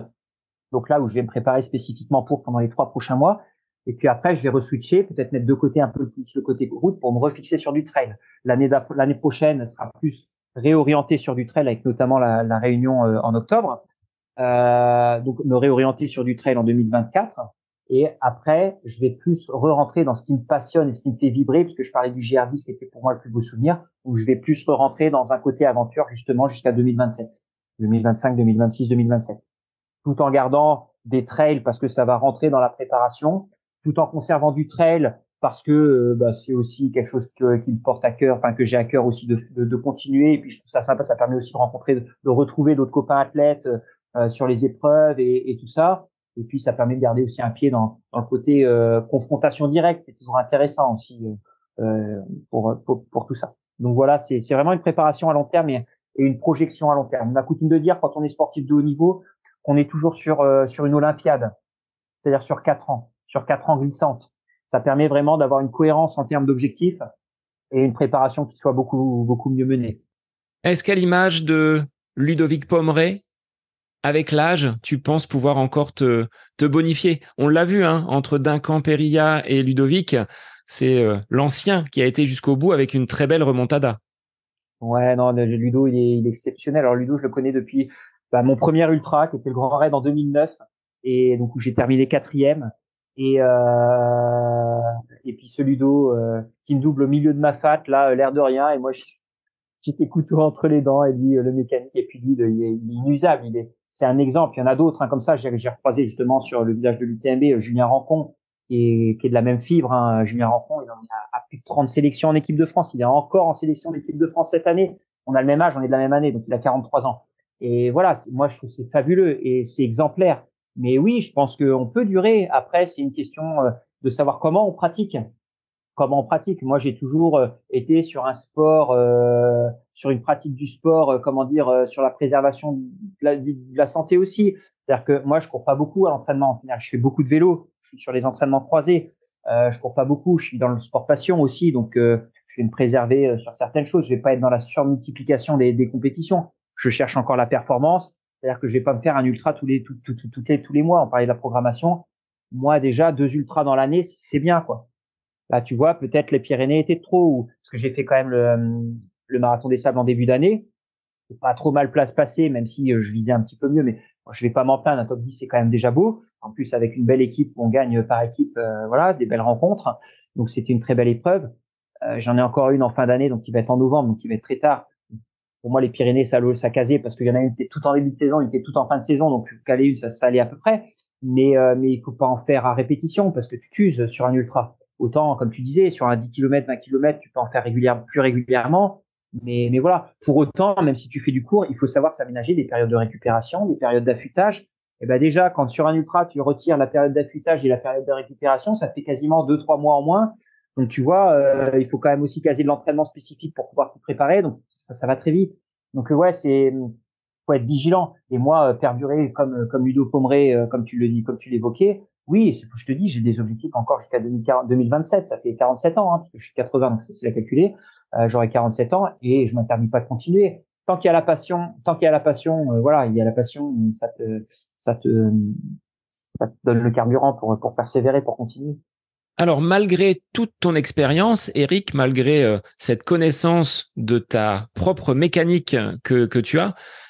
Donc là, où je vais me préparer spécifiquement pour pendant les 3 prochains mois. Et puis après, je vais reswitcher, peut-être mettre de côté un peu plus le côté route pour me refixer sur du trail. L'année prochaine sera plus réorientée sur du trail, avec notamment la réunion en octobre. Donc me réorienter sur du trail en 2024. Et après, je vais plus re-rentrer dans ce qui me passionne et ce qui me fait vibrer, puisque je parlais du GR10 qui était pour moi le plus beau souvenir, où je vais plus re-rentrer dans un côté aventure justement jusqu'à 2027, 2025, 2026, 2027, tout en gardant des trails parce que ça va rentrer dans la préparation, tout en conservant du trail parce que c'est aussi quelque chose qui me porte à cœur, enfin que j'ai à cœur aussi de continuer. Et puis je trouve ça sympa, ça permet aussi de rencontrer, de retrouver d'autres copains athlètes sur les épreuves et tout ça. Et puis ça permet de garder aussi un pied dans le côté confrontation directe, c'est toujours intéressant aussi pour tout ça. Donc voilà, c'est vraiment une préparation à long terme et une projection à long terme. On a coutume de dire quand on est sportif de haut niveau qu'on est toujours sur une Olympiade, c'est-à-dire sur 4 ans, sur 4 ans glissantes. Ça permet vraiment d'avoir une cohérence en termes d'objectifs et une préparation qui soit beaucoup beaucoup mieux menée. Est-ce qu'à l'image de Ludovic Pommeret, avec l'âge, tu penses pouvoir encore te bonifier? On l'a vu, hein, entre Duncan Périlla et Ludovic, c'est l'ancien qui a été jusqu'au bout avec une très belle remontada. Ouais, non, le Ludo, il est exceptionnel. Alors Ludo, je le connais depuis mon premier ultra, qui était le Grand Raid en 2009, et donc où j'ai terminé 4e. Et puis ce Ludo qui me double au milieu de ma fat, là, l'air de rien. Et moi, j'étais couteau entre les dents, et lui, le mécanique. Et puis lui, il est inusable. C'est un exemple. Il y en a d'autres, hein, comme ça. J'ai recroisé justement sur le village de l'UTMB, Julien Rancon, qui est de la même fibre, hein. Julien Rancon, il en a plus de 30 sélections en équipe de France. Il est encore en sélection d'équipe de France cette année. On a le même âge, on est de la même année, donc il a 43 ans. Et voilà, moi, je trouve que c'est fabuleux et c'est exemplaire. Mais oui, je pense qu'on peut durer. Après, c'est une question de savoir comment on pratique. Comment on pratique. Moi, j'ai toujours été sur un sport, sur une pratique du sport, sur la préservation de la santé aussi. C'est-à-dire que moi, je cours pas beaucoup à l'entraînement. Je fais beaucoup de vélo. Je suis sur les entraînements croisés. Je cours pas beaucoup. Je suis dans le sport passion aussi, donc je vais me préserver sur certaines choses. Je vais pas être dans la surmultiplication des compétitions. Je cherche encore la performance. C'est-à-dire que je vais pas me faire un ultra tous les mois. On parlait de la programmation. Moi, déjà 2 ultras dans l'année, c'est bien, quoi. Là, tu vois, peut-être les Pyrénées étaient trop, parce que j'ai fait quand même le marathon des sables en début d'année. C'est pas trop mal place passée, même si je visais un petit peu mieux, mais je vais pas m'en plaindre. Un top 10, c'est quand même déjà beau. En plus, avec une belle équipe, on gagne par équipe, voilà, des belles rencontres. Donc, c'était une très belle épreuve. J'en ai encore une en fin d'année, donc qui va être en novembre, donc qui va être très tard. Pour moi, les Pyrénées, ça casait parce qu'il y en a une qui était tout en début de saison, une qui était tout en fin de saison, donc caler une, ça allait à peu près. Mais il faut pas en faire à répétition parce que tu t'uses sur un ultra. Autant, comme tu disais, sur un 10 km, 20 km, tu peux en faire plus régulièrement. Mais voilà, pour autant, même si tu fais du court, il faut savoir s'aménager des périodes de récupération, des périodes d'affûtage. Et ben déjà, quand sur un ultra, tu retires la période d'affûtage et la période de récupération, ça fait quasiment 2-3 mois en moins. Donc tu vois, il faut quand même aussi caser de l'entraînement spécifique pour pouvoir te préparer. Donc ça va très vite. Donc ouais, faut être vigilant. Et moi, perdurer comme Ludo Pommeret, comme tu le dis, comme tu l'évoquais, oui, c'est ce que je te dis, j'ai des objectifs encore jusqu'à 2027. Ça fait 47 ans, hein, parce que je suis 80, donc c'est facile à calculer. J'aurai 47 ans et je m'interdis pas de continuer. Tant qu'il y a la passion, voilà, il y a la passion, ça te, ça te donne le carburant pour persévérer, pour continuer. Alors, malgré toute ton expérience, Eric, malgré cette connaissance de ta propre mécanique que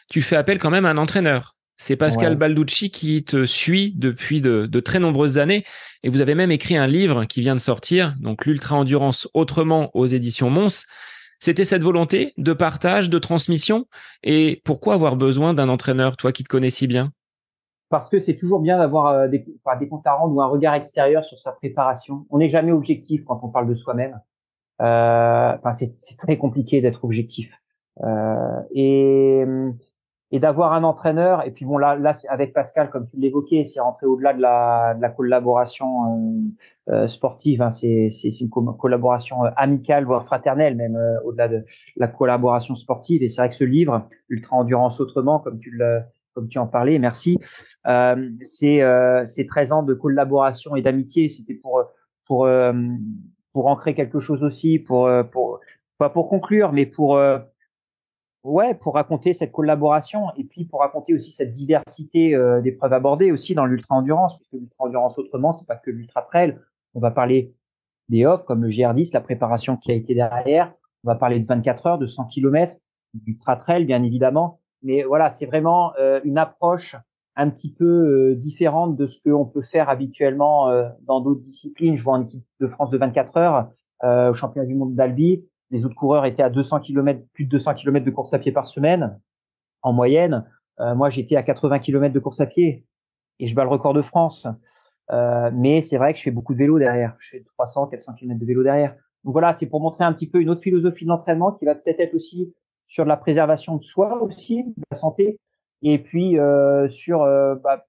tu fais appel quand même à un entraîneur. C'est Pascal Ouais. Balducci qui te suit depuis de très nombreuses années et vous avez même écrit un livre qui vient de sortir, donc l'Ultra-Endurance Autrement aux éditions Mons. C'était cette volonté de partage, de transmission et pourquoi avoir besoin d'un entraîneur, toi qui te connais si bien? parce que c'est toujours bien d'avoir des comptes à rendre ou un regard extérieur sur sa préparation. On n'est jamais objectif quand on parle de soi-même. C'est très compliqué d'être objectif. Euh, et et d'avoir un entraîneur. Et puis bon, là, avec Pascal, comme tu l'évoquais, c'est rentré au-delà de la collaboration sportive. Hein, c'est une collaboration amicale, voire fraternelle, même au-delà de la collaboration sportive. Et c'est vrai que ce livre, Ultra Endurance Autrement, comme tu en parlais, merci. C'est 13 ans de collaboration et d'amitié. C'était pour euh, pour ancrer quelque chose aussi, pour pas pour conclure, mais pour raconter cette collaboration et puis pour raconter aussi cette diversité d'épreuves abordées aussi dans l'ultra-endurance, puisque l'ultra-endurance autrement, c'est pas que l'ultra-trail. On va parler des off comme le GR10, la préparation qui a été derrière. On va parler de 24 heures, de 100 km, d'ultra-trail, bien évidemment. Mais voilà, c'est vraiment une approche un petit peu différente de ce qu'on peut faire habituellement dans d'autres disciplines. Je vois en équipe de France de 24 heures, au championnat du monde d'Albi, les autres coureurs étaient à 200 km, plus de 200 km de course à pied par semaine en moyenne. Moi, j'étais à 80 km de course à pied et je bats le record de France. Mais c'est vrai que je fais beaucoup de vélo derrière. Je fais 300, 400 km de vélo derrière. Donc voilà, c'est pour montrer un petit peu une autre philosophie de l'entraînement qui va peut-être être aussi sur la préservation de soi aussi, de la santé, et puis sur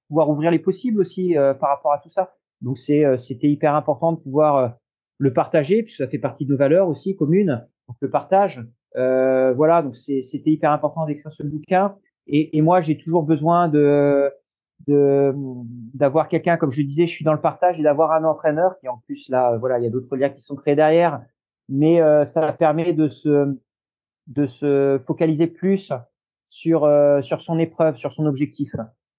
pouvoir ouvrir les possibles aussi par rapport à tout ça. Donc c'était hyper important de pouvoir le partager, puisque ça fait partie de nos valeurs aussi communes. Donc le partage, voilà. Donc c'était hyper important d'écrire ce bouquin. Et moi, j'ai toujours besoin de d'avoir quelqu'un, comme je le disais, je suis dans le partage et d'avoir un entraîneur qui en plus là, voilà, il y a d'autres liens qui sont créés derrière, mais ça permet de se focaliser plus sur son épreuve, sur son objectif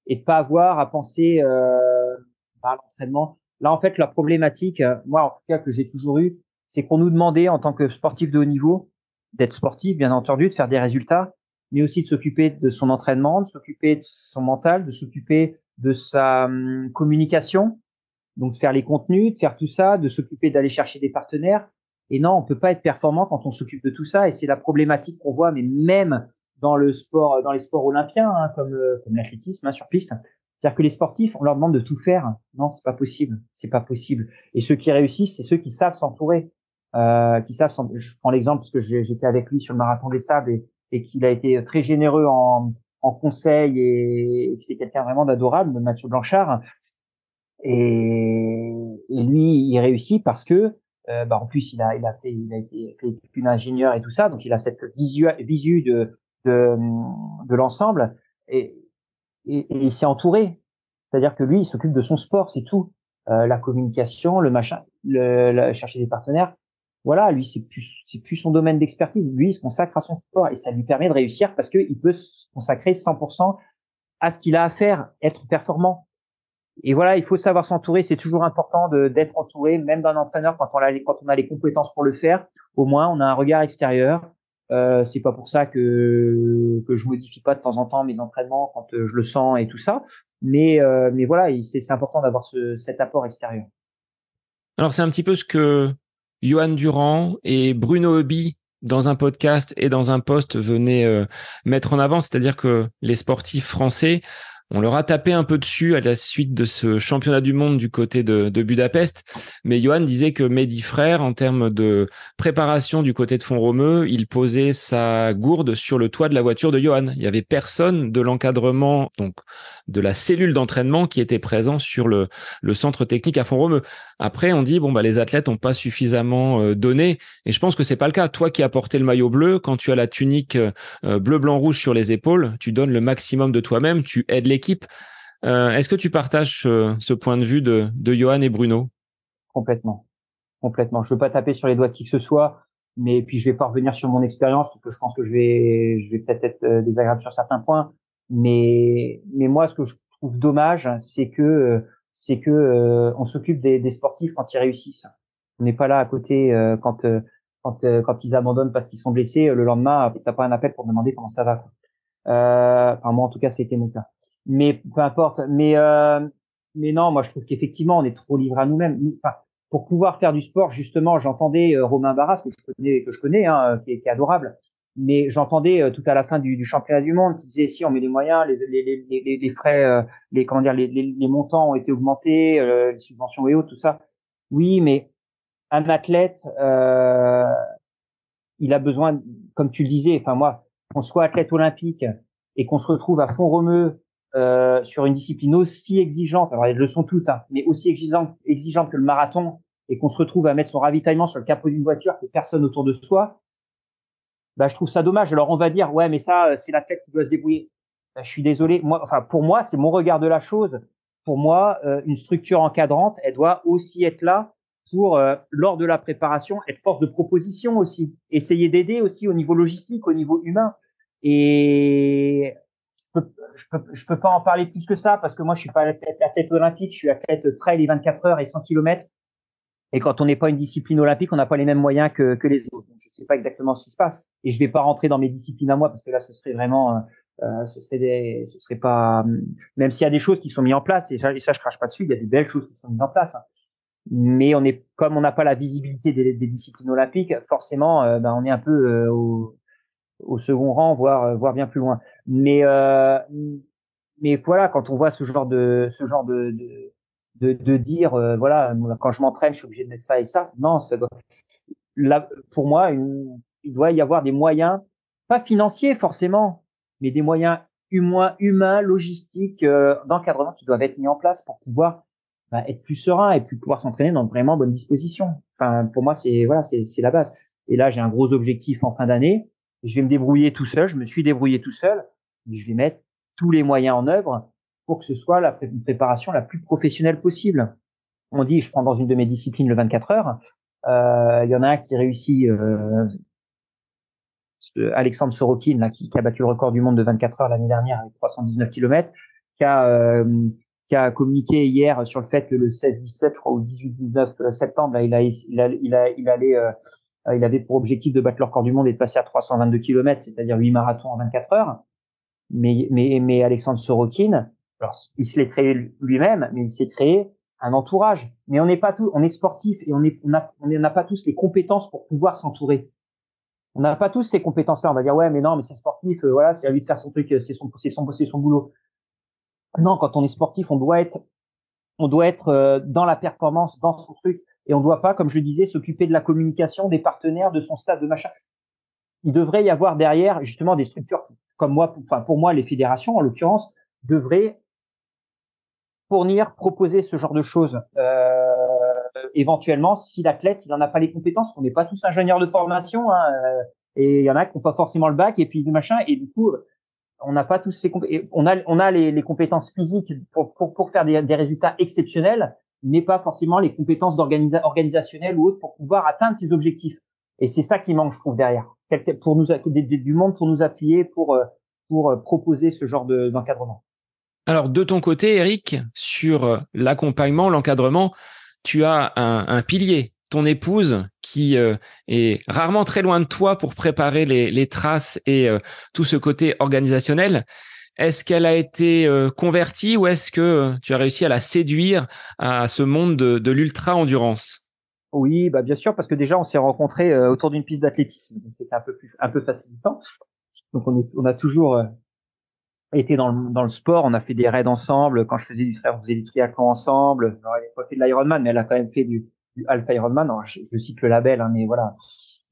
et de pas avoir à penser à l'entraînement. Là, en fait, la problématique, moi en tout cas que j'ai toujours eu, c'est qu'on nous demandait en tant que sportif de haut niveau d'être sportif, bien entendu, de faire des résultats, mais aussi de s'occuper de son entraînement, de s'occuper de son mental, de s'occuper de sa communication, donc de faire les contenus, de faire tout ça, de s'occuper d'aller chercher des partenaires. Et non, on peut pas être performant quand on s'occupe de tout ça. Et c'est la problématique qu'on voit, mais même dans le sport, dans les sports olympiens, hein, comme l'athlétisme hein, sur piste. C'est-à-dire que les sportifs, on leur demande de tout faire. Non, c'est pas possible. C'est pas possible. Et ceux qui réussissent, c'est ceux qui savent s'entourer, Je prends l'exemple parce que j'étais avec lui sur le marathon des sables et qu'il a été très généreux en conseil et c'est quelqu'un vraiment d'adorable, Mathieu Blanchard. Et lui, il réussit parce que, en plus, il a été fait une ingénieur et tout ça, donc il a cette visu de, de l'ensemble et il s'est entouré. C'est-à-dire que lui, il s'occupe de son sport, c'est tout. La communication, le machin, chercher des partenaires. Voilà, lui, c'est plus son domaine d'expertise. Lui, il se consacre à son sport et ça lui permet de réussir parce qu'il peut se consacrer 100% à ce qu'il a à faire, être performant. Et voilà, il faut savoir s'entourer. C'est toujours important d'être entouré, même d'un entraîneur quand on a les compétences pour le faire. Au moins, on a un regard extérieur. C'est pas pour ça que je modifie pas de temps en temps mes entraînements quand je le sens et tout ça. Mais voilà, c'est important d'avoir cet apport extérieur. Alors, c'est un petit peu ce que Johan Durand et Bruno Heuby, dans un podcast et dans un post, venaient mettre en avant. C'est-à-dire que les sportifs français, on leur a tapé un peu dessus à la suite de ce championnat du monde du côté de Budapest. Mais Johan disait que Mehdi Frère, en termes de préparation du côté de Font-Romeu, il posait sa gourde sur le toit de la voiture de Johan. Il y avait personne de l'encadrement, donc de la cellule d'entraînement qui était présent sur le centre technique à Font-Romeu. Après, on dit, bon, bah, les athlètes n'ont pas suffisamment donné. Et je pense que c'est pas le cas. Toi qui as porté le maillot bleu, quand tu as la tunique bleu, blanc, rouge sur les épaules, tu donnes le maximum de toi-même, tu aides l'équipe. Est-ce que tu partages ce point de vue de Johan et Bruno? Complètement, complètement. Je veux pas taper sur les doigts de qui que ce soit, mais puis je vais pas revenir sur mon expérience parce que je pense que je vais peut-être être désagréable sur certains points. Mais moi, ce que je trouve dommage, c'est que on s'occupe des sportifs quand ils réussissent. On n'est pas là à côté quand ils abandonnent parce qu'ils sont blessés. Le lendemain, t'as pas un appel pour demander comment ça va. Quoi. Enfin moi, en tout cas, c'était mon cas. Mais peu importe. Mais non, moi, je trouve qu'effectivement, on est trop livré à nous-mêmes. Enfin, pour pouvoir faire du sport, justement, j'entendais Romain Barras que je connais, hein, qui est adorable. Mais j'entendais tout à la fin du championnat du monde qui disait si on met les moyens, les frais, comment dire, les montants ont été augmentés, les subventions et autres, tout ça. Oui, mais un athlète, il a besoin, comme tu le disais, enfin moi, qu'on soit athlète olympique et qu'on se retrouve à Font-Romeu sur une discipline aussi exigeante, alors elles le sont toutes, hein, mais aussi exigeante que le marathon, et qu'on se retrouve à mettre son ravitaillement sur le capot d'une voiture, que personne autour de soi, bah, je trouve ça dommage. Alors on va dire, ouais, mais ça, c'est l'athlète qui doit se débrouiller. Bah, je suis désolé. Moi, enfin, pour moi, c'est mon regard de la chose. Pour moi, une structure encadrante, elle doit aussi être là pour, lors de la préparation, être force de proposition aussi. Essayer d'aider aussi au niveau logistique, au niveau humain. Et je peux pas en parler plus que ça parce que moi, je suis pas athlète olympique, je suis athlète trail et 24 heures et 100 kilomètres. Et quand on n'est pas une discipline olympique, on n'a pas les mêmes moyens que les autres. Donc, je ne sais pas exactement ce qui se passe. Et je ne vais pas rentrer dans mes disciplines à moi parce que là, ce serait vraiment, ce serait pas, même s'il y a des choses qui sont mises en place, et ça, je crache pas dessus, il y a des belles choses qui sont mises en place. Hein. Mais comme on n'a pas la visibilité des disciplines olympiques, forcément, on est un peu au second rang, voire bien plus loin. Mais voilà, quand on voit ce genre de dire voilà, quand je m'entraîne, je suis obligé de mettre ça et ça. Non, là, pour moi, il doit y avoir des moyens, pas financiers forcément, mais des moyens humains, logistiques, d'encadrement qui doivent être mis en place pour pouvoir être plus serein et puis pouvoir s'entraîner dans de vraiment bonnes dispositions. Enfin, pour moi, c'est la base. Et là, j'ai un gros objectif en fin d'année. Je vais me débrouiller tout seul. Je me suis débrouillé tout seul. Et je vais mettre tous les moyens en œuvre pour que ce soit une préparation la plus professionnelle possible. On dit, je prends dans une de mes disciplines le 24 heures. Il y en a un qui réussit, Alexandre Sorokin, là, qui a battu le record du monde de 24 heures l'année dernière avec 319 kilomètres, qui a communiqué hier sur le fait que le 16-17, je crois, ou 18-19 septembre, là, il avait pour objectif de battre le record du monde et de passer à 322 kilomètres, c'est-à-dire 8 marathons en 24 heures. Mais Alexandre Sorokin, alors, il se l'est créé lui-même, mais il s'est créé un entourage. Mais on est sportif et on n'a pas tous les compétences pour pouvoir s'entourer. On n'a pas tous ces compétences-là. On va dire, ouais, mais non, mais c'est sportif, voilà, c'est à lui de faire son truc, c'est son boulot. Non, quand on est sportif, on doit être dans la performance, dans son truc. Et on ne doit pas, comme je le disais, s'occuper de la communication, des partenaires, de son staff, de machin. Il devrait y avoir derrière, justement, des structures comme moi, enfin, pour moi, les fédérations, en l'occurrence, devraient proposer ce genre de choses. Éventuellement, si l'athlète, il n'en a pas les compétences, on n'est pas tous ingénieurs de formation, hein, et il y en a qui n'ont pas forcément le bac, et puis machin, et du coup, on n'a pas tous ces on a les compétences physiques pour faire des résultats exceptionnels, mais pas forcément les compétences organisationnelles ou autres pour pouvoir atteindre ces objectifs. Et c'est ça qui manque, je trouve, derrière. Pour nous, du monde pour nous appuyer, pour proposer ce genre d'encadrement. Alors, de ton côté, Eric, sur l'accompagnement, l'encadrement, tu as un pilier, ton épouse, qui est rarement très loin de toi pour préparer les traces et tout ce côté organisationnel. Est-ce qu'elle a été convertie ou est-ce que tu as réussi à la séduire à ce monde de l'ultra-endurance? Oui, bien sûr, parce que déjà, on s'est rencontrés autour d'une piste d'athlétisme. Donc, c'était un peu facilitant. Donc, on a toujours été dans le sport. On a fait des raids ensemble. Quand je faisais on faisait du triathlon ensemble. Alors, elle n'a pas fait de l'Ironman, mais elle a quand même fait du Half Ironman. Alors, je cite le label, hein, mais voilà,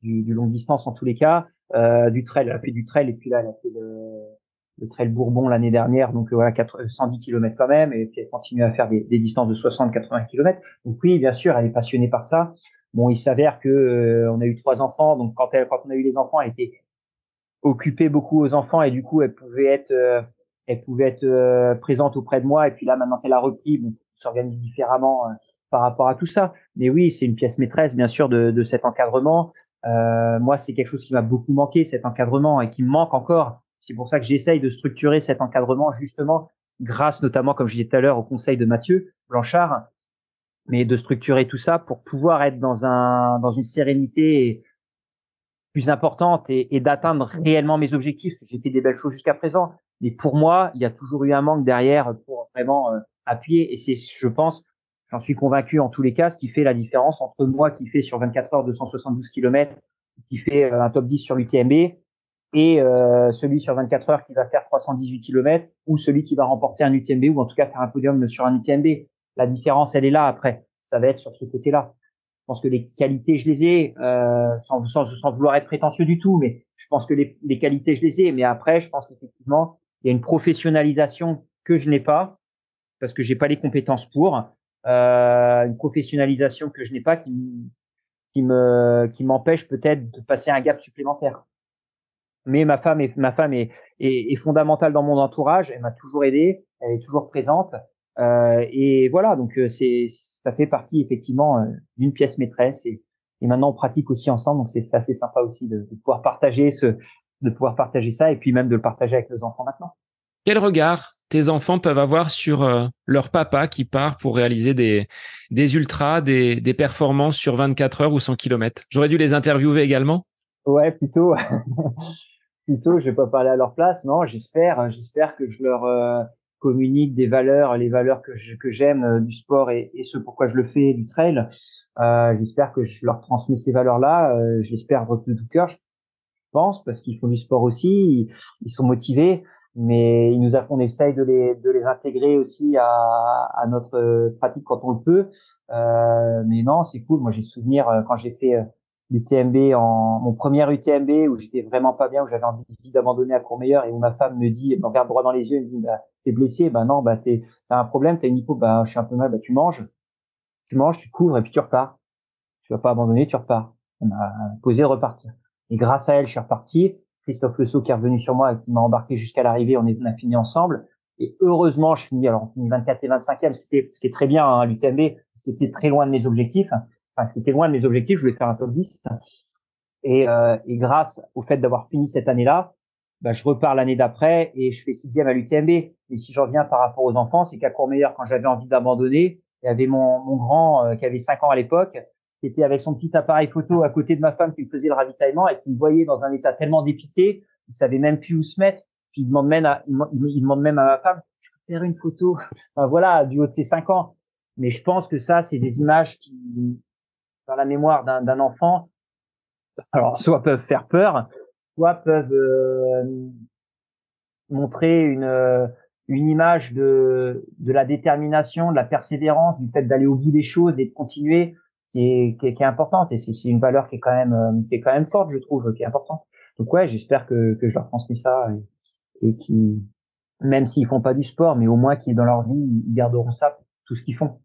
du longue distance en tous les cas. Du trail, elle a fait du trail et puis là, elle a fait le trail Bourbon l'année dernière. Donc, voilà, 110 kilomètres quand même. Et puis, elle continue à faire des distances de 60-80 kilomètres. Donc, oui, bien sûr, elle est passionnée par ça. Bon, il s'avère que on a eu 3 enfants. Donc, quand on a eu les enfants, elle était occupée beaucoup aux enfants et du coup elle pouvait être présente auprès de moi. Et puis là maintenant qu'elle a repris, bon, on s'organise différemment par rapport à tout ça. Mais oui, c'est une pièce maîtresse bien sûr de cet encadrement. Moi, c'est quelque chose qui m'a beaucoup manqué, cet encadrement, et qui me manque encore. C'est pour ça que j'essaye de structurer cet encadrement justement grâce notamment, comme je disais tout à l'heure, au conseil de Mathieu Blanchard, mais de structurer tout ça pour pouvoir être dans une sérénité plus importante et d'atteindre réellement mes objectifs. J'ai fait des belles choses jusqu'à présent, mais pour moi, il y a toujours eu un manque derrière pour vraiment appuyer. Et c'est, je pense, j'en suis convaincu en tous les cas, ce qui fait la différence entre moi qui fait sur 24 heures 272 kilomètres, qui fait un top 10 sur l'UTMB, et celui sur 24 heures qui va faire 318 km ou celui qui va remporter un UTMB ou en tout cas faire un podium sur un UTMB. La différence, elle est là après. Ça va être sur ce côté-là. Je pense que les qualités, je les ai, sans vouloir être prétentieux du tout, mais je pense que les qualités, je les ai. Mais après, je pense qu'effectivement, il y a une professionnalisation que je n'ai pas, parce que j'ai pas les compétences pour, une professionnalisation que je n'ai pas qui m'empêche peut-être de passer un gap supplémentaire. Mais ma femme est fondamentale dans mon entourage. Elle m'a toujours aidé. Elle est toujours présente. Et voilà. Donc ça fait partie effectivement d'une pièce maîtresse. Et maintenant on pratique aussi ensemble. Donc c'est assez sympa aussi de pouvoir partager de pouvoir partager ça et puis même de le partager avec nos enfants maintenant. Quel regard tes enfants peuvent avoir sur leur papa qui part pour réaliser des ultras, des performances sur 24 heures ou 100 km? J'aurais dû les interviewer également. Ouais, plutôt. Plutôt, je vais pas parler à leur place. Non, j'espère que je leur communique des valeurs, les valeurs que j'aime du sport et ce pourquoi je le fais, du trail. J'espère que je leur transmets ces valeurs-là. J'espère de tout cœur, je pense, parce qu'ils font du sport aussi, ils sont motivés, mais on essaye de les intégrer aussi à notre pratique quand on le peut. Mais non, c'est cool. Moi, j'ai souvenir quand j'ai fait l'UTMB mon premier UTMB où j'étais vraiment pas bien, où j'avais envie d'abandonner à Courmayeur et où ma femme me regarde droit dans les yeux et me dit, bah, t'es blessé? Bah non, bah t'as un problème, t'as une hypo, bah je suis un peu mal, bah tu manges, tu couvres et puis tu repars. Tu vas pas abandonner, tu repars. On a posé, repartir. Et grâce à elle, je suis reparti. Christophe Le Sceau qui est revenu sur moi et qui m'a embarqué jusqu'à l'arrivée, on a fini ensemble. Et heureusement, on finit 24 et 25e, ce qui est très bien, hein, l'UTMB, ce qui était très loin de mes objectifs. Enfin, ce qui était loin de mes objectifs, je voulais faire un top 10. Et grâce au fait d'avoir fini cette année-là, bah, je repars l'année d'après et je fais 6e à l'UTMB. Et si je reviens par rapport aux enfants, c'est qu'à Courmayeur, quand j'avais envie d'abandonner, il y avait mon grand qui avait 5 ans à l'époque, qui était avec son petit appareil photo à côté de ma femme qui me faisait le ravitaillement et qui me voyait dans un état tellement dépité, il savait même plus où se mettre. Puis il demande même à ma femme, je peux faire une photo. Enfin, voilà, du haut de ses 5 ans. Mais je pense que ça, c'est des images qui, dans la mémoire d'un enfant, alors soit peuvent faire peur, soit peuvent montrer une image de la détermination, de la persévérance, du fait d'aller au bout des choses et de continuer, qui est importante. Et c'est une valeur qui est quand même forte, je trouve, qui est importante. Donc ouais, j'espère que je leur transmets ça et qui, même s'ils font pas du sport, mais au moins qui dans leur vie, ils garderont ça pour tout ce qu'ils font.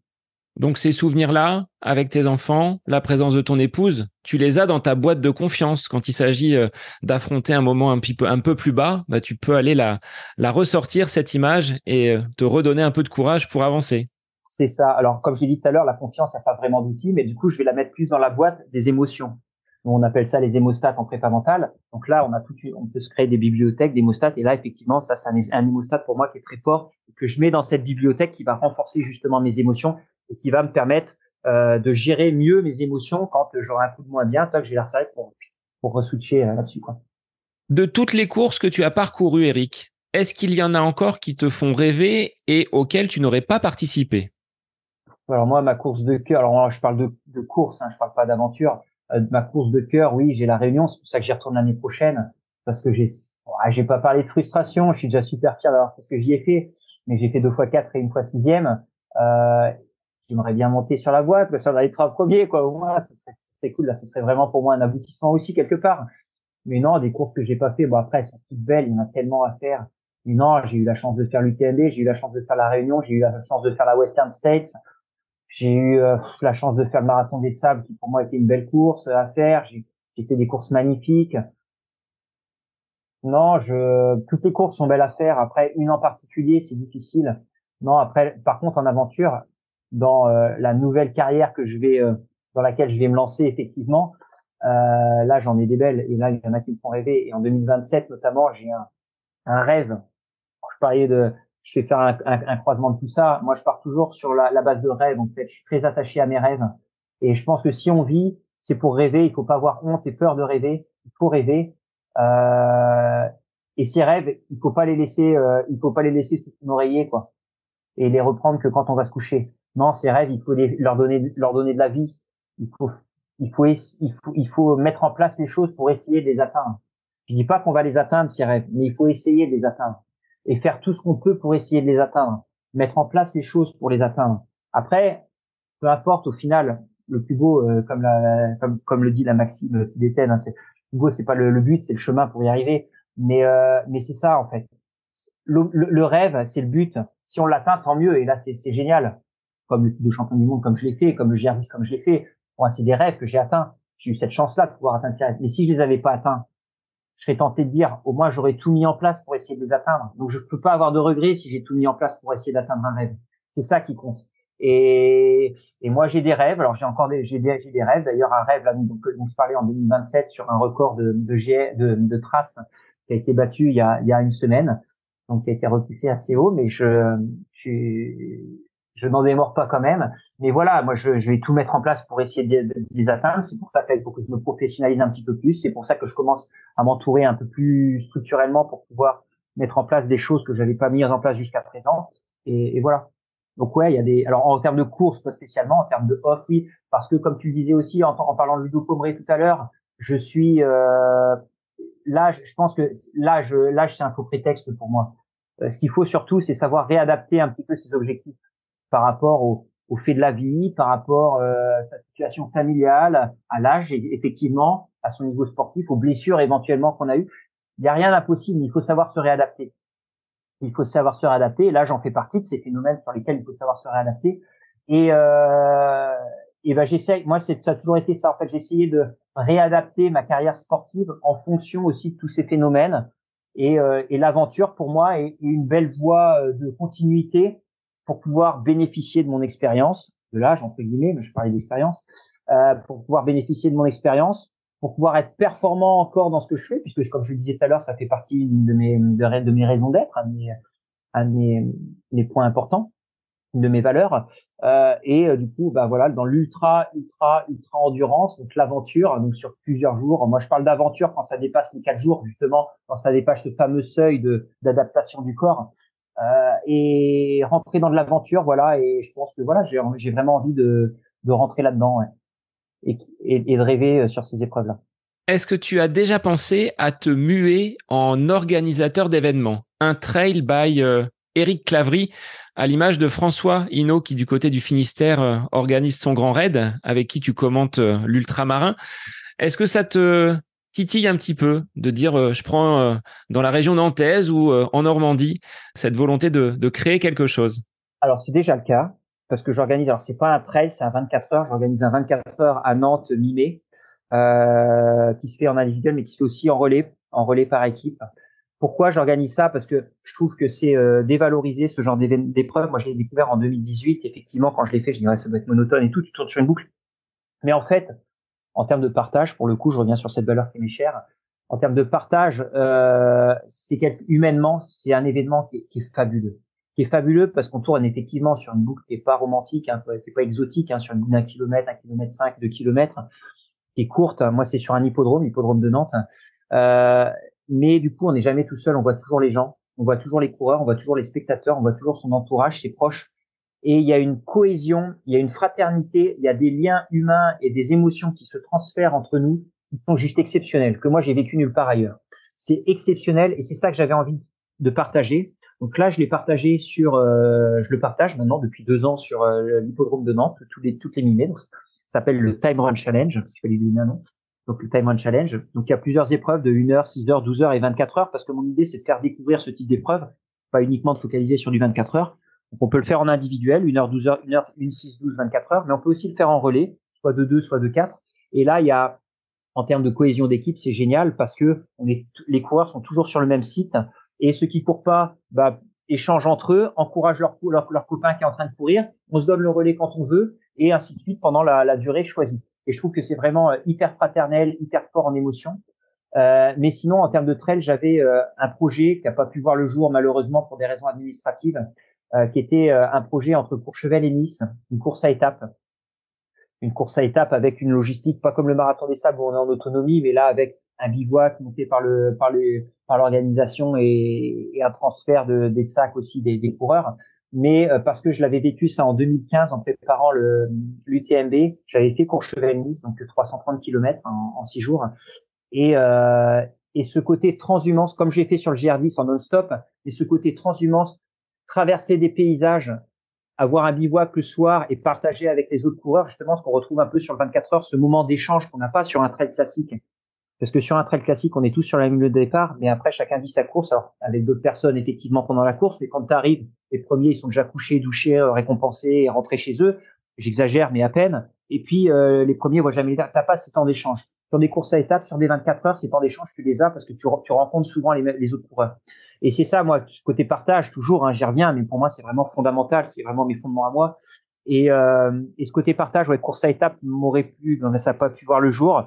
Donc ces souvenirs-là, avec tes enfants, la présence de ton épouse, tu les as dans ta boîte de confiance. Quand il s'agit d'affronter un moment un peu plus bas, bah, tu peux aller la ressortir, cette image, et te redonner un peu de courage pour avancer. C'est ça. Alors, comme je l'ai dit tout à l'heure, la confiance, il n'y a pas vraiment d'outil, mais du coup, je vais la mettre plus dans la boîte des émotions. On appelle ça les hémostats en prépa mentale. Donc là, on peut se créer des bibliothèques d'hémostats. Et là, effectivement, ça, c'est un hémostat pour moi qui est très fort, que je mets dans cette bibliothèque qui va renforcer justement mes émotions et qui va me permettre de gérer mieux mes émotions quand j'aurai un coup de moins bien. Toi, que j'ai la recette pour reswitcher là-dessus, quoi. De toutes les courses que tu as parcourues, Eric, est-ce qu'il y en a encore qui te font rêver et auxquelles tu n'aurais pas participé? Alors moi, ma course de cœur, alors moi, je parle de course, hein, je parle pas d'aventure. Ma course de cœur, oui, j'ai la Réunion, c'est pour ça que j'y retourne l'année prochaine, parce que j'ai pas parlé de frustration, je suis déjà super fier d'avoir fait ce que j'y ai fait, mais j'ai fait 2 fois 4 et 1 fois 6e. Euh, J'aimerais bien monter sur la boîte, sur les 3 premiers, quoi, au moins, ce serait cool, là, ce serait vraiment pour moi un aboutissement aussi, quelque part. Mais non, des courses que j'ai pas fait, bon, après, elles sont toutes belles, il y en a tellement à faire. Mais non, j'ai eu la chance de faire l'UTMB, j'ai eu la chance de faire la Réunion, j'ai eu la chance de faire la Western States. J'ai eu la chance de faire le marathon des sables, qui pour moi était une belle course à faire. J'ai fait des courses magnifiques. Non, toutes les courses sont belles à faire. Après, une en particulier, c'est difficile. Non, après, par contre, en aventure, dans la nouvelle carrière dans laquelle je vais me lancer effectivement, là, j'en ai des belles. Et là, il y en a qui me font rêver. Et en 2027, notamment, j'ai un rêve. Je vais faire un croisement de tout ça. Moi, je pars toujours sur la base de rêve. En fait, je suis très attaché à mes rêves. Et je pense que si on vit, c'est pour rêver. Il faut pas avoir honte et peur de rêver. Il faut rêver. Euh, et ces rêves, il faut pas les laisser sous son oreiller, quoi. Et les reprendre que quand on va se coucher. Non, ces rêves, il faut leur donner de la vie. Il faut mettre en place les choses pour essayer de les atteindre. Je dis pas qu'on va les atteindre, ces rêves, mais il faut essayer de les atteindre et faire tout ce qu'on peut pour essayer de les atteindre, mettre en place les choses pour les atteindre. Après, peu importe au final, le plus beau, comme le dit la maxime tibétaine, c'est le plus beau, c'est pas le but, c'est le chemin pour y arriver. Mais c'est ça en fait. Le rêve, c'est le but. Si on l'atteint, tant mieux. Et là, c'est génial. Comme le titre de champion du monde, comme je l'ai fait, comme le GR10, comme je l'ai fait. Bon, c'est des rêves que j'ai atteints. J'ai eu cette chance-là de pouvoir atteindre ces rêves. Mais si je les avais pas atteints, je serais tenté de dire, au moins, j'aurais tout mis en place pour essayer de les atteindre. Donc, je peux pas avoir de regrets si j'ai tout mis en place pour essayer d'atteindre un rêve. C'est ça qui compte. Et moi, j'ai des rêves. Alors, j'ai des rêves. D'ailleurs, un rêve, là, dont je parlais en 2027 sur un record de traces qui a été battu il y a une semaine. Donc, qui a été repoussé assez haut, mais je n'en démords pas quand même. Mais voilà, moi, je vais tout mettre en place pour essayer de les atteindre. C'est pour ça qu'il faut que je me professionnalise un petit peu plus. C'est pour ça que je commence à m'entourer un peu plus structurellement pour pouvoir mettre en place des choses que j'avais pas mises en place jusqu'à présent. Et voilà. Donc ouais, il y a alors en termes de course, pas spécialement, en termes de off, oui, parce que comme tu le disais aussi en parlant de Ludo Pomeré tout à l'heure, je suis l'âge, je pense que l'âge c'est un faux prétexte pour moi. Ce qu'il faut surtout, c'est savoir réadapter un petit peu ses objectifs par rapport au fait de la vie, par rapport à sa situation familiale, à l'âge, et effectivement, à son niveau sportif, aux blessures éventuellement qu'on a eues. Il n'y a rien d'impossible, il faut savoir se réadapter. Il faut savoir se réadapter. Et là, j'en fais partie de ces phénomènes sur lesquels il faut savoir se réadapter. Et, et ben j'essaie. Moi, ça a toujours été ça. En fait, j'ai essayé de réadapter ma carrière sportive en fonction aussi de tous ces phénomènes. Et l'aventure, pour moi, est une belle voie de continuité pour pouvoir bénéficier de mon expérience, de l'âge entre guillemets, mais je parlais d'expérience, pour pouvoir bénéficier de mon expérience, pour pouvoir être performant encore dans ce que je fais, puisque comme je le disais tout à l'heure, ça fait partie de mes raisons d'être, un de mes points importants, une de mes valeurs. Du coup, bah voilà, dans ultra endurance, donc l'aventure, donc sur plusieurs jours. Moi, je parle d'aventure quand ça dépasse les 4 jours, justement, quand ça dépasse ce fameux seuil d'adaptation du corps. Et rentrer dans de l'aventure, voilà. Et je pense que voilà, j'ai vraiment envie de rentrer là-dedans, ouais, et de rêver sur ces épreuves-là. Est-ce que tu as déjà pensé à te muer en organisateur d'événements? Un trail by Eric Claverie, à l'image de François Hinault, qui du côté du Finistère organise son grand raid, avec qui tu commentes l'ultramarin. Est-ce que ça te titille un petit peu de dire je prends dans la région nantaise ou en Normandie cette volonté de créer quelque chose? Alors, c'est déjà le cas, parce que j'organise, alors c'est pas un trail, c'est un 24 heures. J'organise un 24 heures à Nantes mi-mai, qui se fait en individuel, mais qui se fait aussi en relais par équipe. Pourquoi j'organise ça? Parce que je trouve que c'est dévaloriser ce genre d'épreuve. Moi, je l'ai découvert en 2018. Effectivement, quand je l'ai fait, je disais, ouais, ça doit être monotone et tout, tu tournes sur une boucle. Mais en fait, en termes de partage, pour le coup, je reviens sur cette valeur qui m'est chère. En termes de partage, humainement, c'est un événement qui est fabuleux. Qui est fabuleux parce qu'on tourne effectivement sur une boucle qui est pas romantique, hein, qui est pas exotique, hein, sur une boucle d'1 kilomètre, 1,5 km, 2 kilomètres, qui est courte. Moi, c'est sur un hippodrome de Nantes. Mais du coup, on n'est jamais tout seul. On voit toujours les gens, on voit toujours les coureurs, on voit toujours les spectateurs, on voit toujours son entourage, ses proches. Et il y a une cohésion, il y a une fraternité, il y a des liens humains et des émotions qui se transfèrent entre nous qui sont juste exceptionnels, que moi j'ai vécu nulle part ailleurs. C'est exceptionnel et c'est ça que j'avais envie de partager. Donc là, je le partage maintenant depuis 2 ans sur l'hippodrome de Nantes, toutes les mi-mai. Donc ça s'appelle le Time Run Challenge, parce qu'il fallait lui donner un nom. Donc le Time Run Challenge. Donc il y a plusieurs épreuves de 1 heure, 6 heures, 12 heures et 24 heures, parce que mon idée c'est de faire découvrir ce type d'épreuve, pas uniquement de focaliser sur du 24 heures. Donc, on peut le faire en individuel, 1 heure, 12 heures, 1 heure, 1, 6, 12, 24 heures, mais on peut aussi le faire en relais, soit de 2, soit de 4. Et là, il y a, en termes de cohésion d'équipe, c'est génial parce que les coureurs sont toujours sur le même site et ceux qui courent pas, bah, échangent entre eux, encouragent leur copain qui est en train de courir. On se donne le relais quand on veut et ainsi de suite pendant la durée choisie. Et je trouve que c'est vraiment hyper fraternel, hyper fort en émotion. Mais sinon, en termes de trail, j'avais un projet qui n'a pas pu voir le jour malheureusement pour des raisons administratives, qui était un projet entre Courchevel et Nice, une course à étapes avec une logistique pas comme le marathon des sables où on est en autonomie, mais là avec un bivouac monté par l'organisation et un transfert des sacs aussi des coureurs. Mais parce que je l'avais vécu ça en 2015 en préparant l'UTMB, j'avais fait Courchevel-Nice, donc 330 km en 6 jours. Et et ce côté transhumance, comme j'ai fait sur le GR10 en non-stop, et ce côté transhumance, traverser des paysages, avoir un bivouac le soir et partager avec les autres coureurs, justement, ce qu'on retrouve un peu sur le 24 heures, ce moment d'échange qu'on n'a pas sur un trail classique. Parce que sur un trail classique, on est tous sur la ligne de départ, mais après, chacun vit sa course, alors, avec d'autres personnes, effectivement, pendant la course, mais quand tu arrives, les premiers, ils sont déjà couchés, douchés, récompensés et rentrés chez eux. J'exagère, mais à peine. Et puis, les premiers voient jamais, t'as pas ces temps d'échange. Sur des courses à étapes, sur des 24 heures, ces temps d'échange, tu les as parce que tu rencontres souvent les autres coureurs. Et c'est ça, moi, côté partage, toujours, hein, j'y reviens, mais pour moi, c'est vraiment fondamental, c'est vraiment mes fondements à moi. Et ce côté partage, ouais, course à étapes m'aurait plu, mais ça n'a pas pu voir le jour.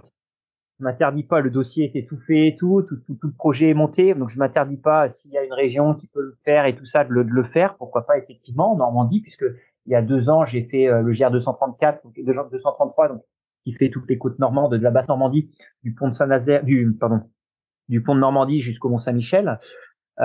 Je m'interdis pas, le dossier est étouffé et tout le projet est monté, donc je m'interdis pas, s'il y a une région qui peut le faire et tout ça, de le faire, pourquoi pas, effectivement, en Normandie, puisque il y a 2 ans, j'ai fait le GR 234, donc 233, donc qui fait toutes les côtes normandes, de la basse Normandie, du pont de Saint-Nazaire, du pont de Normandie jusqu'au Mont Saint-Michel. Et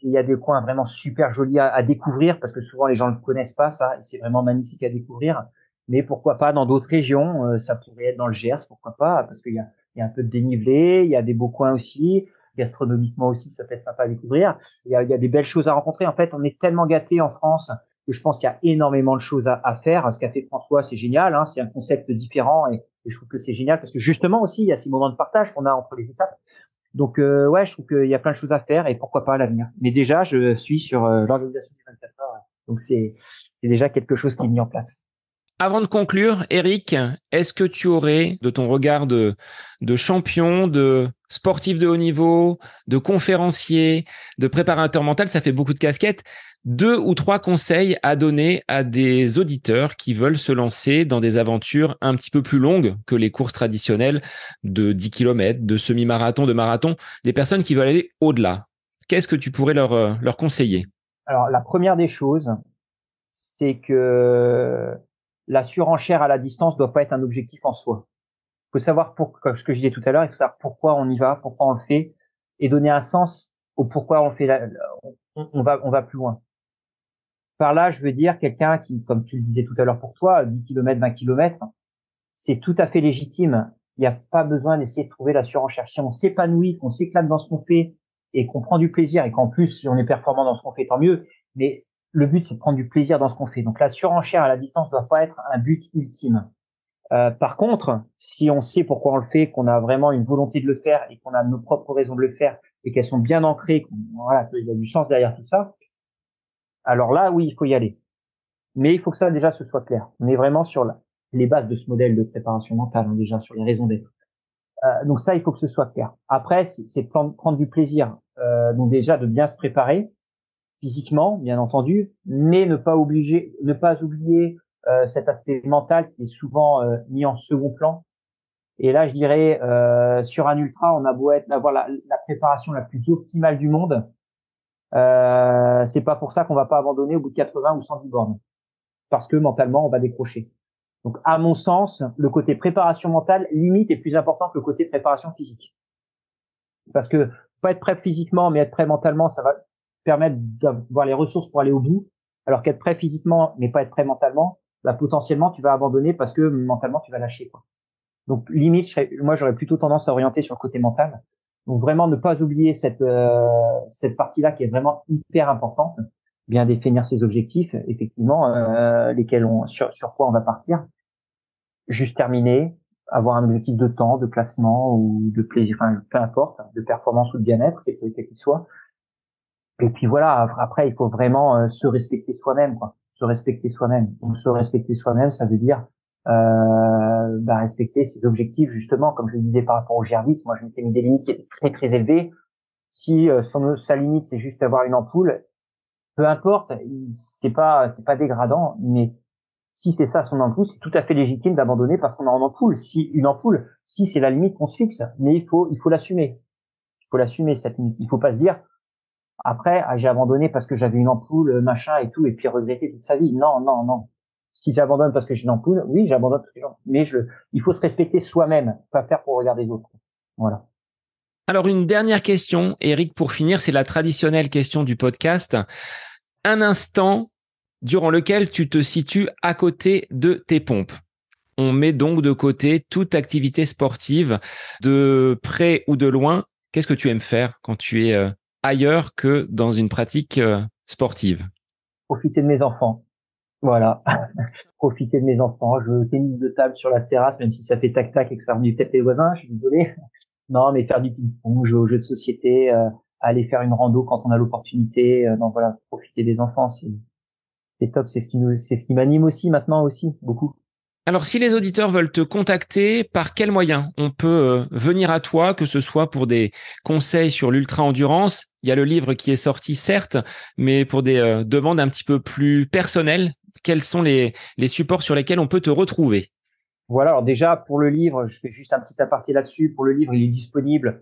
il y a des coins vraiment super jolis à découvrir parce que souvent les gens ne le connaissent pas, ça, et c'est vraiment magnifique à découvrir. Mais pourquoi pas dans d'autres régions, ça pourrait être dans le Gers, pourquoi pas, parce qu'il y a un peu de dénivelé, il y a des beaux coins aussi, gastronomiquement aussi, ça peut être sympa à découvrir. Il y a des belles choses à rencontrer. En fait, on est tellement gâtés en France que je pense qu'il y a énormément de choses à faire. Ce qu'a fait François, c'est génial, hein, c'est un concept différent et je trouve que c'est génial parce que justement aussi, il y a ces moments de partage qu'on a entre les étapes. Donc, ouais, je trouve qu'il y a plein de choses à faire et pourquoi pas à l'avenir. Mais déjà, je suis sur l'organisation des 24 heures. Donc, c'est déjà quelque chose qui est mis en place. Avant de conclure, Eric, est-ce que tu aurais, de ton regard de champion, de sportif de haut niveau, de conférencier, de préparateur mental, ça fait beaucoup de casquettes, 2 ou 3 conseils à donner à des auditeurs qui veulent se lancer dans des aventures un petit peu plus longues que les courses traditionnelles de 10 km, de semi-marathon, de marathon, des personnes qui veulent aller au-delà? Qu'est-ce que tu pourrais leur conseiller? Alors, la première des choses, c'est que la surenchère à la distance doit pas être un objectif en soi. Il faut savoir comme ce que je disais tout à l'heure, il faut savoir pourquoi on y va, pourquoi on le fait, et donner un sens au pourquoi on fait. On va plus loin. Par là, je veux dire quelqu'un qui, comme tu le disais tout à l'heure pour toi, 10 km, 20 km, c'est tout à fait légitime. Il n'y a pas besoin d'essayer de trouver la surenchère. Si on s'épanouit, qu'on s'éclate dans ce qu'on fait et qu'on prend du plaisir et qu'en plus, si on est performant dans ce qu'on fait, tant mieux. Mais le but, c'est de prendre du plaisir dans ce qu'on fait. Donc la surenchère à la distance ne doit pas être un but ultime. Par contre, si on sait pourquoi on le fait, qu'on a vraiment une volonté de le faire et qu'on a nos propres raisons de le faire et qu'elles sont bien ancrées, voilà, qu'il y a du sens derrière tout ça, alors là, oui, il faut y aller. Mais il faut que ça déjà ce soit clair. On est vraiment sur les bases de ce modèle de préparation mentale, hein, déjà sur les raisons d'être. Donc ça, il faut que ce soit clair. Après, c'est prendre du plaisir. Donc déjà de bien se préparer physiquement, bien entendu, mais ne pas oublier cet aspect mental qui est souvent mis en second plan. Et là, je dirais, sur un ultra, on a beau avoir la préparation la plus optimale du monde, c'est pas pour ça qu'on va pas abandonner au bout de 80 ou 110 bornes, parce que mentalement, on va décrocher. Donc, à mon sens, le côté préparation mentale, limite, est plus important que le côté préparation physique. Parce que pas être prêt physiquement, mais être prêt mentalement, ça va permettre d'avoir les ressources pour aller au bout. Alors qu'être prêt physiquement, mais pas être prêt mentalement, bah, potentiellement, tu vas abandonner parce que mentalement, tu vas lâcher, quoi. Donc, limite, moi, j'aurais plutôt tendance à orienter sur le côté mental. Donc, vraiment, ne pas oublier cette partie-là qui est vraiment hyper importante. Bien définir ses objectifs, effectivement, lesquels sur quoi on va partir. Juste terminer, avoir un objectif de temps, de classement ou de plaisir, enfin, peu importe, de performance ou de bien-être, quel qu'il soit. Et puis voilà, après, il faut vraiment se respecter soi-même, quoi. Se respecter soi-même. Donc, se respecter soi-même, ça veut dire respecter ses objectifs, justement, comme je le disais par rapport au GR10. Moi, je m'étais mis des limites qui étaient très, très élevées. Si sa limite, c'est juste avoir une ampoule, peu importe, c'est pas dégradant, mais si c'est ça son ampoule, c'est tout à fait légitime d'abandonner parce qu'on a une ampoule. Si c'est la limite qu'on se fixe, mais il faut l'assumer. Il faut l'assumer, cette limite. Il faut pas se dire, après, j'ai abandonné parce que j'avais une ampoule, machin et tout, et puis regretter toute sa vie. Non, non, non. Si j'abandonne parce que j'ai une ampoule, oui, j'abandonne tous les gens. Mais il faut se respecter soi-même, pas faire pour regarder les autres. Voilà. Alors, une dernière question, Eric, pour finir, c'est la traditionnelle question du podcast. Un instant durant lequel tu te situes à côté de tes pompes. On met donc de côté toute activité sportive de près ou de loin. Qu'est-ce que tu aimes faire quand tu es ailleurs que dans une pratique sportive? Profiter de mes enfants. Voilà. Profiter de mes enfants. Je joue au tennis de table sur la terrasse, même si ça fait tac-tac et que ça remue peut-être les voisins, je suis désolé. Non, mais faire du ping-pong, jouer aux jeux de société, aller faire une rando quand on a l'opportunité. Donc voilà, profiter des enfants, c'est top. C'est ce qui m'anime aussi maintenant aussi, beaucoup. Alors, si les auditeurs veulent te contacter, par quels moyens on peut venir à toi, que ce soit pour des conseils sur l'ultra-endurance? Il y a le livre qui est sorti, certes, mais pour des demandes un petit peu plus personnelles, quels sont les supports sur lesquels on peut te retrouver? Voilà, alors déjà pour le livre, je fais juste un petit aparté là-dessus. Pour le livre, il est disponible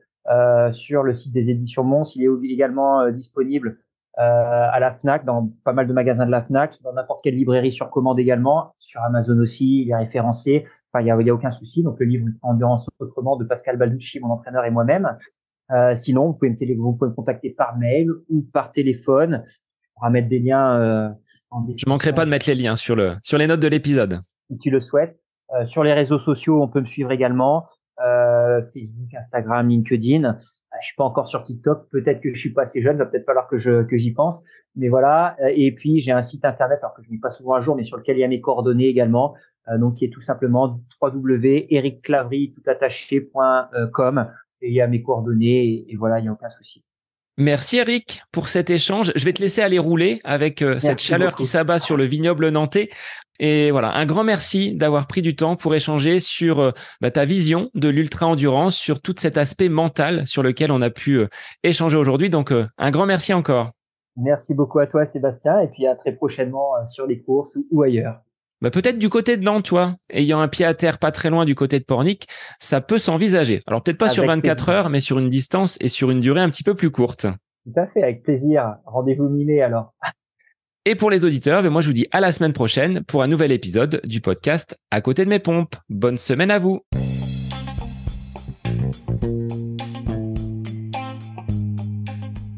sur le site des éditions Mons. Il est également disponible à la Fnac, dans pas mal de magasins de la Fnac, dans n'importe quelle librairie sur commande également, sur Amazon aussi, il est référencé. Enfin, il y a aucun souci. Donc le livre Endurance autrement de Pascal Balducci, mon entraîneur et moi-même. Sinon, vous pouvez me contacter par mail ou par téléphone. On va mettre des liens en Je manquerai pas de mettre les liens sur les notes de l'épisode. Si tu le souhaites. Sur les réseaux sociaux, on peut me suivre également. Facebook, Instagram, LinkedIn. Je suis pas encore sur TikTok. Peut-être que je suis pas assez jeune. Va peut-être falloir que j'y pense. Mais voilà. Et puis, j'ai un site internet, alors que je mets pas souvent à jour, mais sur lequel il y a mes coordonnées également. Donc, qui est tout simplement www.ericclavry.com. Et il y a mes coordonnées. Et voilà, il n'y a aucun souci. Merci Eric pour cet échange. Je vais te laisser aller rouler avec cette chaleur qui s'abat sur le vignoble nantais. Et voilà, un grand merci d'avoir pris du temps pour échanger sur ta vision de l'ultra-endurance, sur tout cet aspect mental sur lequel on a pu échanger aujourd'hui. Donc, un grand merci encore. Merci beaucoup à toi, Sébastien. Et puis à très prochainement sur les courses ou ailleurs. Peut-être du côté de Nantes, toi, ayant un pied à terre pas très loin du côté de Pornic, ça peut s'envisager. Alors peut-être pas sur 24 heures, mais sur une distance et sur une durée un petit peu plus courte. Tout à fait, avec plaisir. Rendez-vous miné alors. Et pour les auditeurs, moi je vous dis à la semaine prochaine pour un nouvel épisode du podcast À côté de mes pompes. Bonne semaine à vous.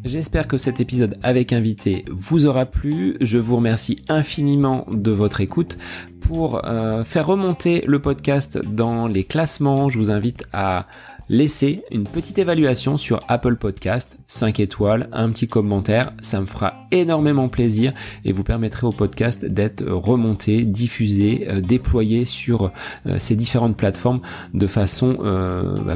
J'espère que cet épisode avec invité vous aura plu. Je vous remercie infiniment de votre écoute. Pour faire remonter le podcast dans les classements, je vous invite à laisser une petite évaluation sur Apple Podcast, 5 étoiles, un petit commentaire, ça me fera énormément plaisir et vous permettrez au podcast d'être remonté, diffusé, déployé sur ces différentes plateformes de façon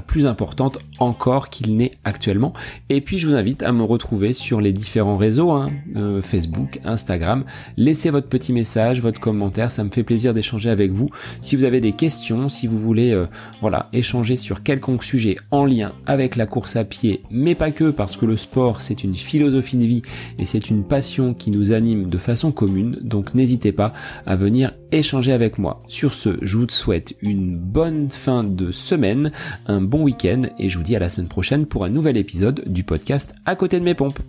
plus importante encore qu'il n'est actuellement. Et puis je vous invite à me retrouver sur les différents réseaux, Facebook, Instagram. Laissez votre petit message, votre commentaire, ça me fait plaisir d'échanger avec vous. Si vous avez des questions, si vous voulez échanger sur quelconque sujet en lien avec la course à pied, mais pas que, parce que le sport c'est une philosophie de vie et c'est une passion qui nous anime de façon commune, donc n'hésitez pas à venir échanger avec moi. Sur ce, je vous souhaite une bonne fin de semaine, un bon week-end et je vous dis à la semaine prochaine pour un nouvel épisode du podcast À côté de mes pompes.